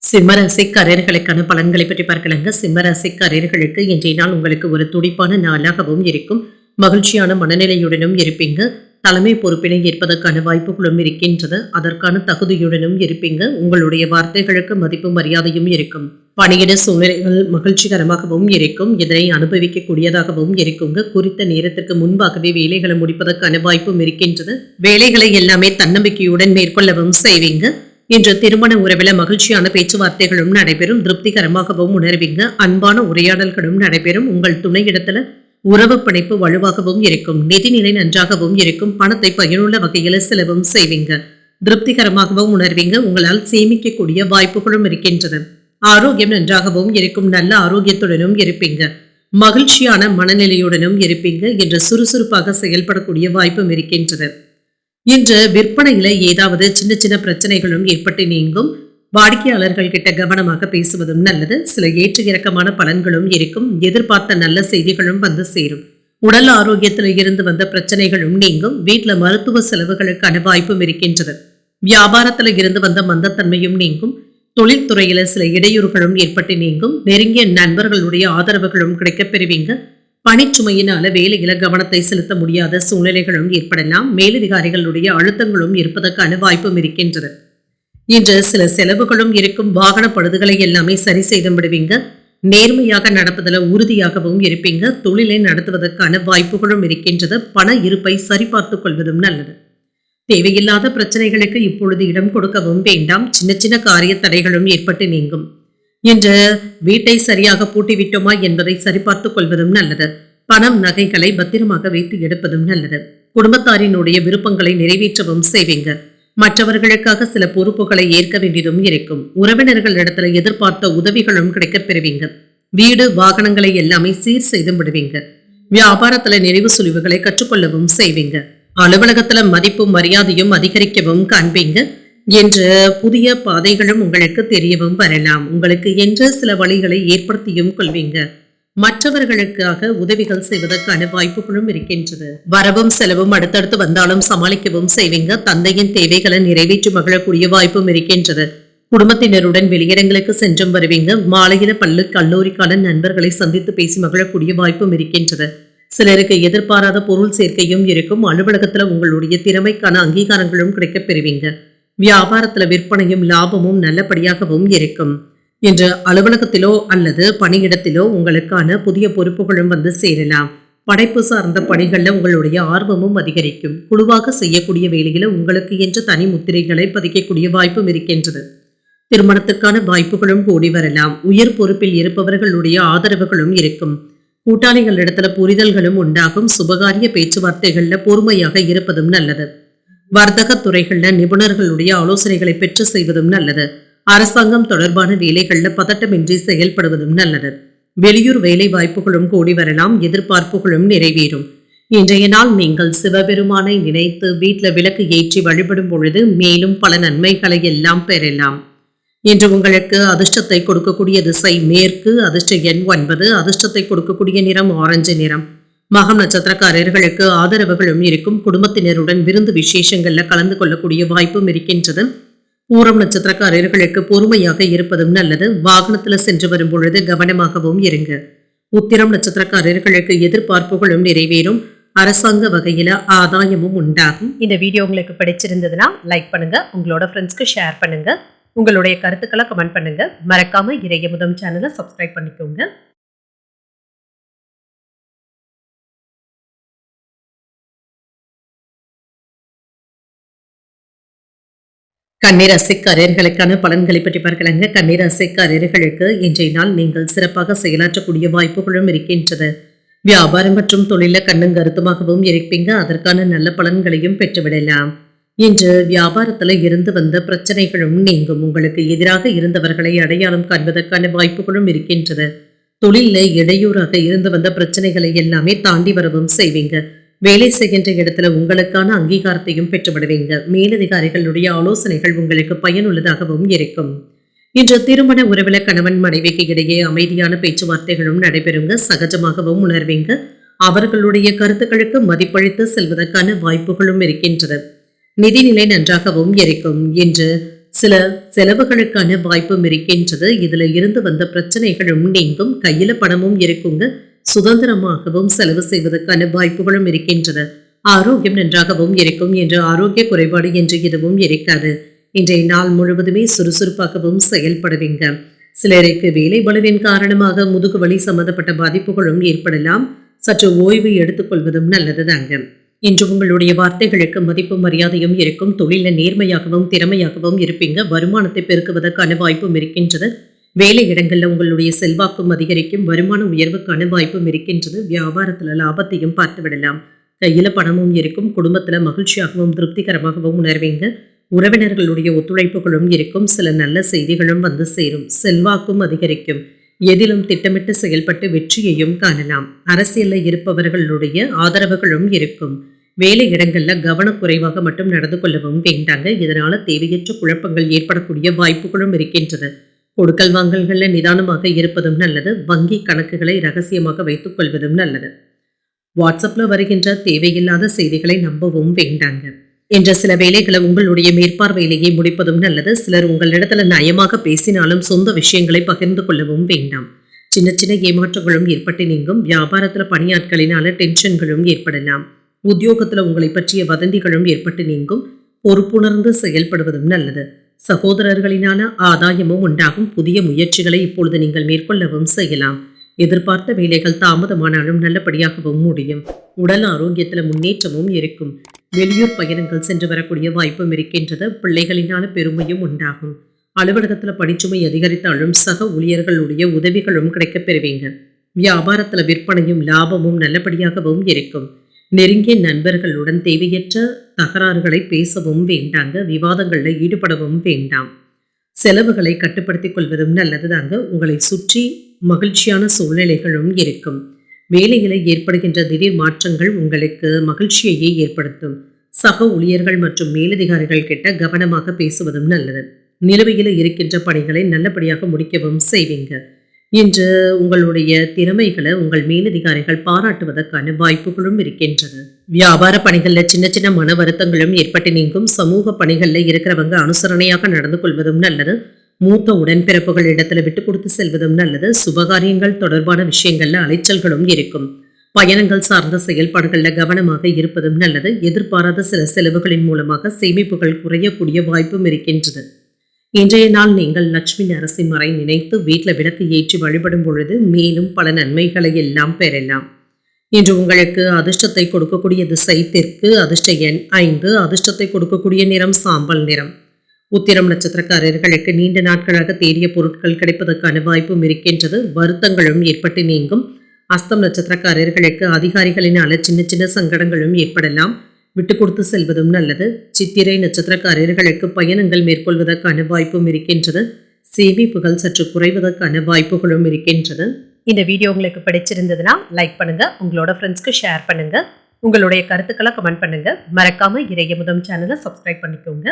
சிம்மராசிக்காரர்களுக்கான பலன்களை பற்றி பார்க்கலாங்க. சிம்மராசிக்காரர்களுக்கு இன்றைய நாள் உங்களுக்கு ஒரு துடிப்பான நாளாகவும் இருக்கும். மகிழ்ச்சியான மனநிலையுடனும் இருப்பீங்க. தலைமை பொறுப்பினை ஏற்பதற்கான வாய்ப்புகளும் இருக்கின்றது. அதற்கான தகுதியுடனும் இருப்பீங்க. உங்களுடைய வார்த்தைகளுக்கு மதிப்பு மரியாதையும் இருக்கும். பணியிட சூழ்நிலைகள் மகிழ்ச்சிகரமாகவும் இருக்கும். இதனை அனுபவிக்கக்கூடியதாகவும் இருக்குங்க. குறித்த நேரத்துக்கு முன்பாகவே வேலைகளை முடிப்பதற்கான வாய்ப்பும் இருக்கின்றது. வேலைகளை எல்லாமே தன்னம்பிக்கையுடன் மேற்கொள்ளவும் செய்வீங்க. இன்று திருமண உறவில மகிழ்ச்சியான பேச்சுவார்த்தைகளும் நடைபெறும். திருப்திகரமாகவும் உணர்வீங்க. அன்பான உரையாடல்களும் நடைபெறும். உங்கள் துணையிடத்துல உறவு பிணைப்பு வலுவாகவும் இருக்கும். நிதிநிலை நன்றாகவும் இருக்கும். பணத்தை பயனுள்ள வகையில செலவும் செய்வீங்க. திருப்திகரமாகவும் உணர்வீங்க. உங்களால் சேமிக்கக்கூடிய வாய்ப்புகளும் இருக்கின்றன. ஆரோக்கியம் நன்றாகவும் இருக்கும். நல்ல ஆரோக்கியத்துடனும் இருப்பீங்க. மகிழ்ச்சியான மனநிலையுடனும் இருப்பீங்க. இன்று சுறுசுறுப்பாக செயல்படக்கூடிய வாய்ப்பும் இருக்கின்றது. இன்று விற்பனையில ஏதாவது சின்ன சின்ன பிரச்சனைகளும் ஏற்பட்டு நீங்கும். வாடிக்கையாளர்கள் கிட்ட கவனமாக பேசுவதும் நல்லது. சில ஏற்ற இறக்கமான பலன்களும் இருக்கும். எதிர்பார்த்த நல்ல செய்திகளும் வந்து சேரும். உடல் ஆரோக்கியத்தில் இருந்து வந்த பிரச்சனைகளும் நீங்கும். வீட்டுல மருத்துவ செலவுகளுக்கான வாய்ப்பும் இருக்கின்றது. வியாபாரத்துல இருந்து வந்த மந்தத்தன்மையும் நீங்கும். தொழில்துறையில சில இடையூறுகளும் ஏற்பட்டு நீங்கும். நெருங்கிய நண்பர்களுடைய ஆதரவுகளும் கிடைக்கப் பெறுவீங்க. பணிச்சுமையினால வேலையில கவனத்தை செலுத்த முடியாத சூழ்நிலைகளும் ஏற்படலாம். மேலதிகாரிகளுடைய அழுத்தங்களும் இருப்பதற்கான வாய்ப்பும் இருக்கின்றது. இன்று சில செலவுகளும் இருக்கும். வாகன பழுதுகளை எல்லாமே சரி செய்து விடுவீங்க. நேர்மையாக நடப்பதில் உறுதியாகவும் இருப்பீங்க. தொழிலை நடத்துவதற்கான வாய்ப்புகளும் இருக்கின்றது. பண இருப்பை சரிபார்த்துக் கொள்வதும் நல்லது. தேவையில்லாத பிரச்சனைகளுக்கு இப்பொழுது இடம் கொடுக்கவும் வேண்டாம். சின்ன சின்ன காரிய தடைகளும் ஏற்பட்டு நீங்கும். இன்று வீட்டை சரியாக பூட்டிவிட்டோமா என்பதை சரிபார்த்துக் கொள்வதும் நல்லது. பணம் நகைகளை பத்திரமாக வைத்து எடுப்பதும் நல்லது. குடும்பத்தாரினுடைய விருப்பங்களை நிறைவேற்றவும் செய்வீங்க. மற்றவர்களுக்காக சில பொறுப்புகளை ஏற்க வேண்டியதும் இருக்கும். உறவினர்களிடத்துல எதிர்பார்த்த உதவிகளும் கிடைக்கப் பெறுவீங்க. வீடு வாகனங்களை எல்லாமே சீர் செய்து விடுவீங்க. வியாபாரத்துல நிறைவு சுழிவுகளை கற்றுக்கொள்ளவும் செய்வீங்க. அலுவலகத்துல மதிப்பும் மரியாதையும் அதிகரிக்கவும் காண்பீங்க என்று புதிய பாதைகளும் உங்களுக்கு தெரியவும் வரலாம். உங்களுக்கு என்று சில வழிகளை ஏற்படுத்தியும் கொள்வீங்க. மற்றவர்களுக்காக உதவிகள் செய்வதற்கான வாய்ப்புகளும் இருக்கின்றது. வரவும் செலவும் அடுத்தடுத்து வந்தாலும் சமாளிக்கவும் செய்வீங்க. தந்தையின் தேவைகளை நிறைவேற்றி மகிழக்கூடிய வாய்ப்பும் இருக்கின்றது. குடும்பத்தினருடன் வெளியிடங்களுக்கு சென்றும் வருவீங்க. மாலையில பள்ளி கல்லூரிக்கான நண்பர்களை சந்தித்து பேசி மகிழக்கூடிய வாய்ப்பும் இருக்கின்றது. சிலருக்கு எதிர்பாராத பொருள் சேர்க்கையும் இருக்கும். அலுவலகத்துல உங்களுடைய திறமைக்கான அங்கீகாரங்களும் கிடைக்கப் பெறுவீங்க. வியாபாரத்துல விற்பனையும் லாபமும் நல்லபடியாகவும் இருக்கும். இன்று அலுவலகத்திலோ அல்லது பணியிடத்திலோ உங்களுக்கான புதிய பொறுப்புகளும் வந்து சேரலாம். படைப்பு சார்ந்த பணிகள்ல உங்களுடைய ஆர்வமும் அதிகரிக்கும். குழுவாக செய்யக்கூடிய வேலையில உங்களுக்கு என்று தனி முத்திரைகளை பதிக்கக்கூடிய வாய்ப்பும் இருக்கின்றது. திருமணத்திற்கான வாய்ப்புகளும் கூடி வரலாம். உயர் பொறுப்பில் இருப்பவர்களுடைய ஆதரவுகளும் இருக்கும். கூட்டாளிகளிடத்துல புரிதல்களும் உண்டாகும். சுபகாரிய பேச்சுவார்த்தைகள்ல பொறுமையாக இருப்பதும் நல்லது. வர்த்தக துறைகள்ல நிபுணர்களுடைய ஆலோசனைகளை பெற்று செய்வதும் நல்லது. அரசாங்கம் தொடர்பான வேலைகள்ல பதட்டமின்றி செயல்படுவதும் நல்லது. வெளியூர் வேலை வாய்ப்புகளும் கூடி வரலாம். எதிர்பார்ப்புகளும் நிறைவேறும். இன்றைய நாள் நீங்கள் சிவபெருமானை நினைத்து வீட்டுல விளக்கு ஏற்றி வழிபடும் பொழுது மேலும் பல நன்மைகளை எல்லாம் பெறலாம். இன்று உங்களுக்கு அதிர்ஷ்டத்தை கொடுக்கக்கூடிய திசை மேற்கு. அதிர்ஷ்ட எண் 9. அதிர்ஷ்டத்தை கொடுக்கக்கூடிய நிறம் ஆரஞ்சு நிறம். மகம் நட்சத்திரக்காரர்களுக்கு ஆதரவுகளும் இருக்கும். குடும்பத்தினருடன் விருந்து விசேஷங்கள்ல கலந்து கொள்ளக்கூடிய வாய்ப்பும் இருக்கின்றது. பூரம் நட்சத்திரக்காரர்களுக்கு பொறுமையாக இருப்பதும் நல்லது. வாகனத்துல சென்று வரும் பொழுது கவனமாகவும் இருங்க. உத்திரம் நட்சத்திரக்காரர்களுக்கு எதிர்பார்ப்புகளும் நிறைவேறும். அரசாங்க வகையில ஆதாயமும் உண்டாகும். இந்த வீடியோ உங்களுக்கு பிடிச்சிருந்ததுன்னா லைக் பண்ணுங்க. உங்களோட ஃப்ரெண்ட்ஸ்க்கு ஷேர் பண்ணுங்க. உங்களுடைய கருத்துக்களை கமெண்ட் பண்ணுங்க. மறக்காம இறையமுதம் சேனலை சப்ஸ்கிரைப் பண்ணிக்கோங்க. கன்னிராசிக்காரர்களுக்கான பலன்களை பற்றி பார்க்கலாங்க. கன்னிராசிக்காரர்களுக்கு இன்றைய நாள் நீங்கள் சிறப்பாக செயலாற்றக்கூடிய வாய்ப்புகளும் இருக்கின்றது. வியாபாரம் மற்றும் தொழில கண்ணும் கருத்துமாகவும் இருப்பீங்க. அதற்கான நல்ல பலன்களையும் பெற்றுவிடலாம். இன்று வியாபாரத்துல இருந்து வந்த பிரச்சனைகளும் நீங்கும். உங்களுக்கு எதிராக இருந்தவர்களை அடையாளம் காண்பதற்கான வாய்ப்புகளும் இருக்கின்றது. தொழில இடையூறாக இருந்து வந்த பிரச்சனைகளை எல்லாமே தாண்டி வரவும் செய்வீங்க. வேலை செய்கின்ற இடத்துல உங்களுக்கான அங்கீகாரத்தையும் பெற்றுவிடுவீங்க. மேலதிகாரிகளுடைய ஆலோசனைகள் உங்களுக்கு பயனுள்ளதாகவும் இருக்கும். இன்று திருமண உறவுல கணவன் மனைவிக்கு இடையே அமைதியான பேச்சுவார்த்தைகளும் நடைபெறுங்க. சகஜமாகவும் உணர்வீங்க. அவர்களுடைய கருத்துக்களுக்கு மதிப்பளித்து செல்வதற்கான வாய்ப்புகளும் இருக்கின்றது. நிதிநிலை நன்றாகவும் இருக்கும். இன்று சில செலவுகளுக்கான வாய்ப்பும் இருக்கின்றது. இதுல இருந்து வந்த பிரச்சனைகளும் நீங்கும். கையில பணமும் இருக்குங்க. சுதந்திரமாகவும் செலவு செய்வதற்கான வாய்ப்புகளும் இருக்கின்றது. ஆரோக்கியம் நன்றாகவும் இருக்கும். என்று ஆரோக்கிய குறைபாடு என்று எதுவும் இருக்காது. இன்றைய நாள் முழுவதுமே சுறுசுறுப்பாகவும் செயல்படுவீங்க. சிலருக்கு வேலை பளுவின் காரணமாக முதுகு வலி சம்பந்தப்பட்ட பாதிப்புகளும் ஏற்படலாம். சற்று ஓய்வு எடுத்துக்கொள்வதும் நல்லதுதாங்க. இன்று உங்களுடைய வார்த்தைகளுக்கு மதிப்பும் மரியாதையும் இருக்கும். தொழில நேர்மையாகவும் திறமையாகவும் இருப்பீங்க. வருமானத்தை பெருக்குவதற்கான வாய்ப்பும் இருக்கின்றது. வேலை இடங்கள்ல உங்களுடைய செல்வாக்கும் அதிகரிக்கும். வருமான உயர்வுக்கான வாய்ப்பும் இருக்கின்றது. வியாபாரத்துல லாபத்தையும் பார்த்து விடலாம். கையில பணமும் இருக்கும். குடும்பத்துல மகிழ்ச்சியாகவும் திருப்திகரமாகவும் உணர்வீங்க. உறவினர்களுடைய ஒத்துழைப்புகளும் இருக்கும். சில நல்ல செய்திகளும் வந்து சேரும். செல்வாக்கும் அதிகரிக்கும். எதிலும் திட்டமிட்டு செயல்பட்டு வெற்றியையும் காணலாம். அரசியல்ல இருப்பவர்களுடைய ஆதரவுகளும் இருக்கும். வேலை இடங்கள்ல கவனக்குறைவாக மட்டும் நடந்து கொள்ளவும் வேண்டாங்க. இதனால தேவையற்ற குழப்பங்கள் ஏற்படக்கூடிய வாய்ப்புகளும் இருக்கின்றது. கொடுக்கல் வாங்கல்கள்ல நிதானமாக இருப்பதும் நல்லது. வங்கி கணக்குகளை ரகசியமாக வைத்துக் கொள்வதும் நல்லது. வாட்ஸ்அப்ல வருகின்ற தேவையில்லாத செய்திகளை நம்பவும் வேண்டாங்க. என்ற சில வேலைகளை உங்களுடைய மேற்பார்வையிலேயே முடிப்பதும் நல்லது. சிலர் உங்களிடத்துல நயமாக பேசினாலும் சொந்த விஷயங்களை பகிர்ந்து கொள்ளவும் வேண்டாம். சின்ன சின்ன ஏமாற்றங்களும் ஏற்பட்டு நீங்கும். வியாபாரத்துல பணியாட்களினால டென்ஷன்களும் ஏற்படலாம். உத்தியோகத்துல உங்களை பற்றிய வதந்திகளும் ஏற்பட்டு நீங்கும். பொறுப்புணர்ந்து செயல்படுவதும் நல்லது. சகோதரர்களினால ஆதாயமும் உண்டாகும். புதிய முயற்சிகளை இப்பொழுது நீங்கள் மேற்கொள்ளவும் செய்யலாம். எதிர்பார்த்த வேலைகள் தாமதமானாலும் நல்லபடியாகவும் முடியும். உடல் ஆரோக்கியத்துல முன்னேற்றமும் இருக்கும். வெளியூர் பயணங்கள் சென்று வரக்கூடிய வாய்ப்பும் இருக்கின்றது. பிள்ளைகளினால பெருமையும் உண்டாகும். அலுவலகத்துல பணிச்சுமை அதிகரித்தாலும் சக ஊழியர்களுடைய உதவிகளும் கிடைக்கப் பெறுவீங்க. வியாபாரத்துல விற்பனையும் லாபமும் நல்லபடியாகவும் இருக்கும். நெருங்கிய நண்பர்களுடன் தேவையற்ற தகராறுகளை பேசவும் வேண்டாங்க. விவாதங்களில் ஈடுபடவும் வேண்டாம். செலவுகளை கட்டுப்படுத்திக் கொள்வதும் நல்லதுதாங்க. உங்களை சுற்றி மகிழ்ச்சியான சூழ்நிலைகளும் இருக்கும். வேலையில ஏற்படுகின்ற திடீர் மாற்றங்கள் உங்களுக்கு மகிழ்ச்சியையே ஏற்படுத்தும். சக ஊழியர்கள் மற்றும் மேலதிகாரிகள் கிட்ட கவனமாக பேசுவதும் நல்லது. நிலுவையில் இருக்கின்ற பணிகளை நல்லபடியாக முடிக்கவும் செய்வீங்க. இன்று உங்களுடைய திறமைகளை உங்கள் மேலதிகாரிகள் பாராட்டுவதற்கான வாய்ப்புகளும் இருக்கின்றது. வியாபார பணிகளில் சின்ன சின்ன மன வருத்தங்களும் ஏற்பட்டு நீங்கும். சமூக பணிகளில் இருக்கிறவங்க அனுசரணையாக நடந்து கொள்வதும் நல்லது. மூத்த உடன்பிறப்புகள் இடத்துல விட்டு கொடுத்து செல்வதும் நல்லது. சுபகாரியங்கள் தொடர்பான விஷயங்கள்ல அலைச்சல்களும் இருக்கும். பயணங்கள் சார்ந்த செயல்பாடுகளில் கவனமாக இருப்பதும் நல்லது. எதிர்பாராத சில செலவுகளின் மூலமாக சேமிப்புகள் குறையக்கூடிய வாய்ப்பும் இருக்கின்றது. இன்றைய நாள் நீங்கள் லட்சுமி நரசிம்மரை நினைத்து வீட்டில் விளக்கு ஏற்றி வழிபடும் பொழுது மேலும் பல நன்மைகளை எல்லாம் பெறலாம். இன்று உங்களுக்கு அதிர்ஷ்டத்தை கொடுக்கக்கூடிய திசை தெற்கு, அதிர்ஷ்ட எண் 5, அதிர்ஷ்டத்தை கொடுக்கக்கூடிய நிறம் சாம்பல் நிறம். உத்திரம் நட்சத்திரக்காரர்களுக்கு நீண்ட நாட்களாக தேடிய பொருட்கள் கிடைப்பதற்கான வாய்ப்பும் இருக்கின்றது. வருத்தங்களும் ஏற்பட்டு நீங்கும். அஸ்தம் நட்சத்திரக்காரர்களுக்கு அதிகாரிகளினால சின்ன சின்ன சங்கடங்களும் ஏற்படலாம். விட்டு கொடுத்து செல்வதும் நல்லது. சித்திரை நட்சத்திரக்காரர்களுக்கு பயணங்கள் மேற்கொள்வதற்கான வாய்ப்பும் இருக்கின்றது. சேமிப்புகள் சற்று குறைவதற்கான வாய்ப்புகளும் இருக்கின்றது. இந்த வீடியோ உங்களுக்கு பிடிச்சிருந்ததுன்னா லைக் பண்ணுங்க, உங்களோட ஃப்ரெண்ட்ஸ்க்கு ஷேர் பண்ணுங்க, உங்களுடைய கருத்துக்களை கமெண்ட் பண்ணுங்க. மறக்காம இறையமுதம் சேனலை சப்ஸ்கிரைப் பண்ணிக்கோங்க.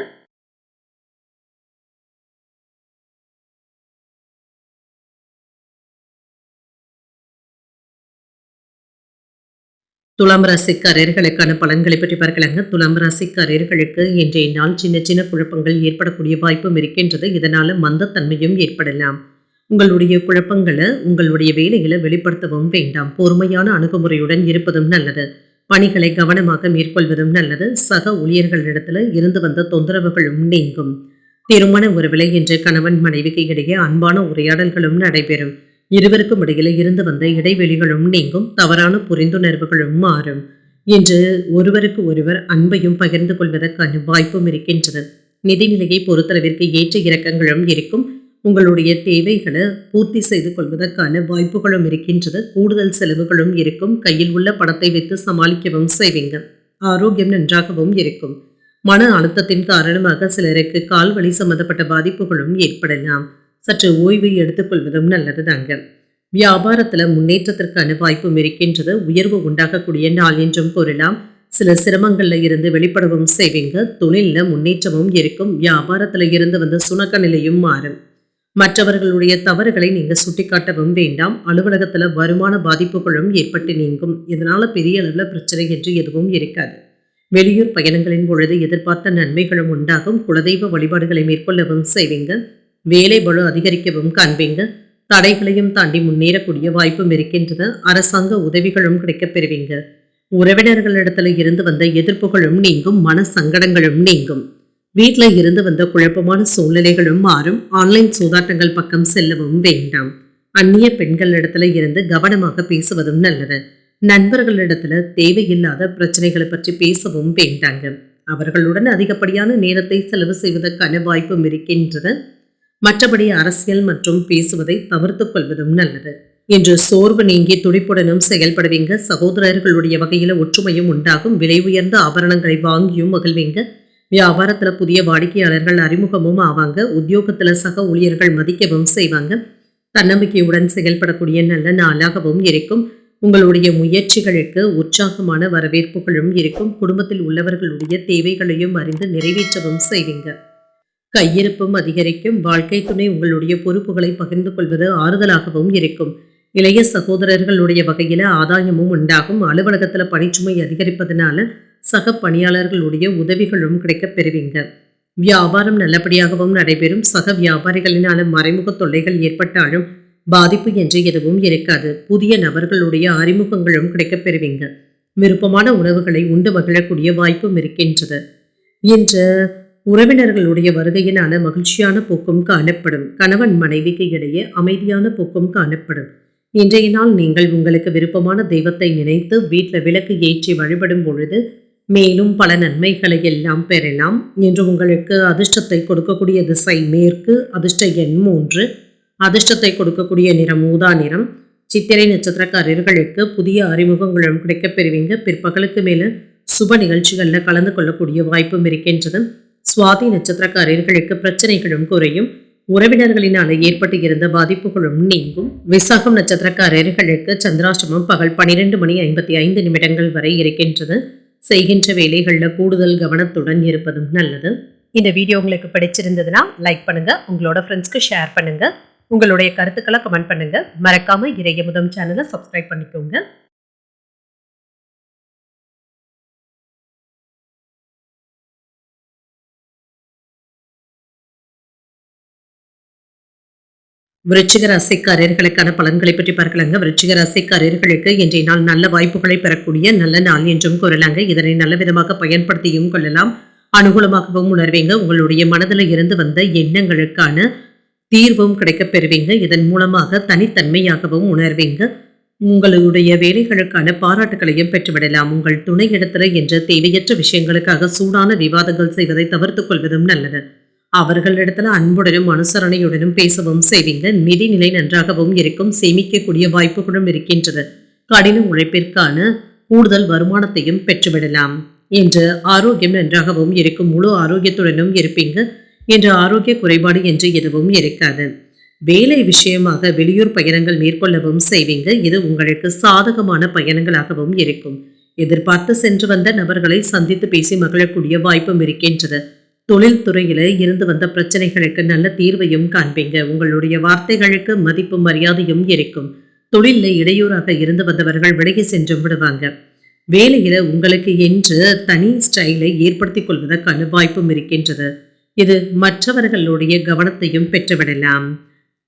துலாம் ராசிக்காரர்களுக்கான பலன்களை பற்றி பார்க்கலாங்க. துலாம் ராசிக்காரர்களுக்கு இன்றைய நாள் சின்ன சின்ன குழப்பங்கள் ஏற்படக்கூடிய வாய்ப்பும் இருக்கின்றது. இதனால மந்தத்தன்மையும் ஏற்படலாம். உங்களுடைய குழப்பங்களை உங்களுடைய வேலைகளை வெளிப்படுத்தவும் வேண்டாம். பொறுமையான அணுகுமுறையுடன் இருப்பதும் நல்லது. பணிகளை கவனமாக மேற்கொள்வதும் நல்லது. சக ஊழியர்களிடத்துல இருந்து வந்த தொந்தரவுகளும் நீங்கும். திருமண உறவிலை இன்று கணவன் மனைவிக்கு இடையே அன்பான உரையாடல்களும் நடைபெறும். இருவருக்கும் இடையில இருந்து வந்த இடைவெளிகளும் நீங்கும். தவறான புரிந்துணர்வுகளும் மாறும். இன்று ஒருவருக்கு ஒருவர் அன்பையும் பகிர்ந்து கொள்வதற்கான வாய்ப்பும் இருக்கின்றது. நிதிநிலையை பொறுத்தளவிற்கு ஏற்ற இறக்கங்களும் இருக்கும். உங்களுடைய தேவைகளை பூர்த்தி செய்து கொள்வதற்கான வாய்ப்புகளும் இருக்கின்றது. கூடுதல் செலவுகளும் இருக்கும். கையில் உள்ள பணத்தை வைத்து சமாளிக்கவும் செய்வீங்க. ஆரோக்கியம் நன்றாகவும் இருக்கும். மன அழுத்தத்தின் காரணமாக சிலருக்கு கால்வலி சம்பந்தப்பட்ட பாதிப்புகளும் ஏற்படலாம். சற்று ஓய்வு எடுத்துக்கொள்வதும் நல்லது தாங்க. வியாபாரத்துல முன்னேற்றத்திற்கான வாய்ப்பும் இருக்கின்றது. உயர்வு உண்டாகக்கூடிய நாள் என்றும் கூறலாம். சில சிரமங்கள்ல இருந்து வெளிப்படவும் செய்வீங்க. தொழில முன்னேற்றமும் இருக்கும். வியாபாரத்துல இருந்து வந்த சுணக்க நிலையும் மாறும். மற்றவர்களுடைய தவறுகளை நீங்க சுட்டிக்காட்டவும் வேண்டாம். அலுவலகத்துல வருமான பாதிப்புகளும் ஏற்பட்டு நீங்கும். இதனால பெரிய அளவுல பிரச்சனை என்று எதுவும் இருக்காது. வெளியூர் பயணங்களின் பொழுது எதிர்பார்த்த நன்மைகளும் உண்டாகும். குலதெய்வ வழிபாடுகளை மேற்கொள்ளவும் செய்வீங்க. வேலை பளு அதிகரிக்கவும் காண்பீங்க. தடைகளையும் தாண்டி முன்னேறக்கூடிய வாய்ப்பும் இருக்கின்றது. அரசாங்க உதவிகளும் கிடைக்கப் பெறுவீங்க. உறவினர்களிடத்துல இருந்து வந்த எதிர்ப்புகளும் நீங்கும். மன சங்கடங்களும் நீங்கும். வீட்டுல இருந்து வந்த குழப்பமான சூழ்நிலைகளும் மாறும். ஆன்லைன் சூதாட்டங்கள் பக்கம் செல்லவும் வேண்டாம். அந்நிய பெண்களிடத்துல இருந்து கவனமாக பேசுவதும் நல்லது. நண்பர்களிடத்துல தேவையில்லாத பிரச்சனைகளை பற்றி பேசவும் வேண்டாங்க. அவர்களுடன் அதிகப்படியான நேரத்தை செலவு செய்வதற்கான வாய்ப்பும் இருக்கின்றது. மற்றபடி அரசியல் மற்றும் பேசுவதை தவிர்த்துக் கொள்வதும் நல்லது. இன்று சோர்வு நீங்கி துடிப்புடனும் செயல்படுவீங்க. சகோதரர்களுடைய வகையில ஒற்றுமையும் உண்டாகும். விலை உயர்ந்த ஆபரணங்களை வாங்கியும் மகிழ்வீங்க. வியாபாரத்துல புதிய வாடிக்கையாளர்கள் அறிமுகமும் ஆவாங்க. உத்தியோகத்துல சக ஊழியர்கள் மதிக்கவும் செய்வாங்க. தன்னம்பிக்கையுடன் செயல்படக்கூடிய நல்ல நாளாகவும் இருக்கும். உங்களுடைய முயற்சிகளுக்கு உற்சாகமான வரவேற்புகளும் இருக்கும். குடும்பத்தில் உள்ளவர்களுடைய தேவைகளையும் அறிந்து நிறைவேற்றவும் செய்வீங்க. கையிருப்பும் அதிகரிக்கும். வாழ்க்கை துணை உங்களுடைய பொறுப்புகளை பகிர்ந்து கொள்வது ஆறுதலாகவும் இருக்கும். இளைய சகோதரர்களுடைய வகையில ஆதாயமும் உண்டாகும். அலுவலகத்துல பணிச்சுமை அதிகரிப்பதனால சக பணியாளர்களுடைய உதவிகளும் கிடைக்கப் பெறுவீங்க. வியாபாரம் நல்லபடியாகவும் நடைபெறும். சக வியாபாரிகளினால மறைமுக தொல்லைகள் ஏற்பட்டாலும் பாதிப்பு என்று எதுவும் இருக்காது. புதிய நபர்களுடைய அறிமுகங்களும் கிடைக்கப் பெறுவீங்க. விருப்பமான உணவுகளை உண்டு மகிழக்கூடிய வாய்ப்பும் இருக்கின்றது. இன்று உறவினர்களுடைய வருகையினால மகிழ்ச்சியான போக்கும் காணப்படும். கணவன் மனைவிக்கு இடையே அமைதியான போக்கும் காணப்படும். இன்றைய நாள் நீங்கள் உங்களுக்கு விருப்பமான தெய்வத்தை நினைத்து வீட்டில் விளக்கு ஏற்றி வழிபடும் பொழுது மேலும் பல நன்மைகளை எல்லாம் பெறலாம். இன்று உங்களுக்கு அதிர்ஷ்டத்தை கொடுக்கக்கூடிய திசை மேற்கு, அதிர்ஷ்ட எண் 3, அதிர்ஷ்டத்தை கொடுக்கக்கூடிய நிறம் ஊதா நிறம். சித்திரை நட்சத்திரக்காரர்களுக்கு புதிய அறிமுகங்களும் கிடைக்கப் பெறுவீங்க. பிற்பகலுக்கு மேல சுப நிகழ்ச்சிகள்ல கலந்து கொள்ளக்கூடிய வாய்ப்பும் இருக்கின்றது. சுவாதி நட்சத்திரக்காரர்களுக்கு பிரச்சனைகளும் குறையும். உறவினர்களினால ஏற்பட்டு இருந்த பாதிப்புகளும் நீங்கும். விசாகம் நட்சத்திரக்காரர்களுக்கு சந்திராஷ்டமம் பகல் 12:55 வரை இருக்கின்றது. செய்கின்ற வேலைகள்ல கூடுதல் கவனத்துடன் இருப்பதும் நல்லது. இந்த வீடியோ உங்களுக்கு பிடிச்சிருந்ததுன்னா லைக் பண்ணுங்க, உங்களோட ஃப்ரெண்ட்ஸ்க்கு ஷேர் பண்ணுங்க, உங்களுடைய கருத்துக்களை கமெண்ட் பண்ணுங்க. மறக்காம இறையமுதம் சேனலை சப்ஸ்கிரைப் பண்ணிக்கோங்க. விருச்சிக ராசிக்காரர்களுக்கான பலன்களை பற்றி பார்க்கலாங்க. விருச்சிக ராசிக்காரர்களுக்கு இன்றைய நாள் நல்ல வாய்ப்புகளை பெறக்கூடிய நல்ல நாள் என்றும் கூறலாங்க. இதனை நல்ல விதமாக பயன்படுத்தியும் கொள்ளலாம். அனுகூலமாகவும் உணர்வீங்க. உங்களுடைய மனதில் இருந்து வந்த எண்ணங்களுக்கான தீர்வும் கிடைக்கப் பெறுவீங்க. இதன் மூலமாக தனித்தன்மையாகவும் உணர்வீங்க. உங்களுடைய வேலைகளுக்கான பாராட்டுகளையும் பெற்றுவிடலாம். உங்கள் துணை இடத்துல என்ற தேவையற்ற விஷயங்களுக்காக சூடான விவாதங்கள் செய்வதை தவிர்த்துக் கொள்வதும் நல்லது. அவர்களிடத்துல அன்புடனும் அனுசரணையுடனும் பேசவும் செய்வீங்க. நிதிநிலை நன்றாகவும் இருக்கும். சேமிக்கக்கூடிய வாய்ப்புகளும் இருக்கின்றது. கடின உழைப்பிற்கான கூடுதல் வருமானத்தையும் பெற்றுவிடலாம். என்று ஆரோக்கியம் நன்றாகவும் இருக்கும். முழு ஆரோக்கியத்துடனும் இருப்பீங்க. என்று ஆரோக்கிய குறைபாடு என்று எதுவும் இருக்காது. வேலை விஷயமாக வெளியூர் பயணங்கள் மேற்கொள்ளவும் செய்வீங்க. இது உங்களுக்கு சாதகமான பயணங்களாகவும் இருக்கும். எதிர்பார்த்து சென்று வந்த நபர்களை சந்தித்து பேசி மகிழக்கூடிய வாய்ப்பும் இருக்கின்றது. தொழில் துறையில இருந்து வந்த பிரச்சனைகளுக்கு நல்ல தீர்வையும் காண்பீங்க. உங்களுடைய வார்த்தைகளுக்கு மதிப்பும் மரியாதையும் இருக்கும். தொழில இடையூறாக இருந்து வந்தவர்கள் விலகி சென்று விடுவாங்க. வேலையில உங்களுக்கு என்று தனி ஸ்டைலை ஏற்படுத்திக் கொள்வதற்கான வாய்ப்பும் இருக்கின்றது. இது மற்றவர்களுடைய கவனத்தையும் பெற்றுவிடலாம்.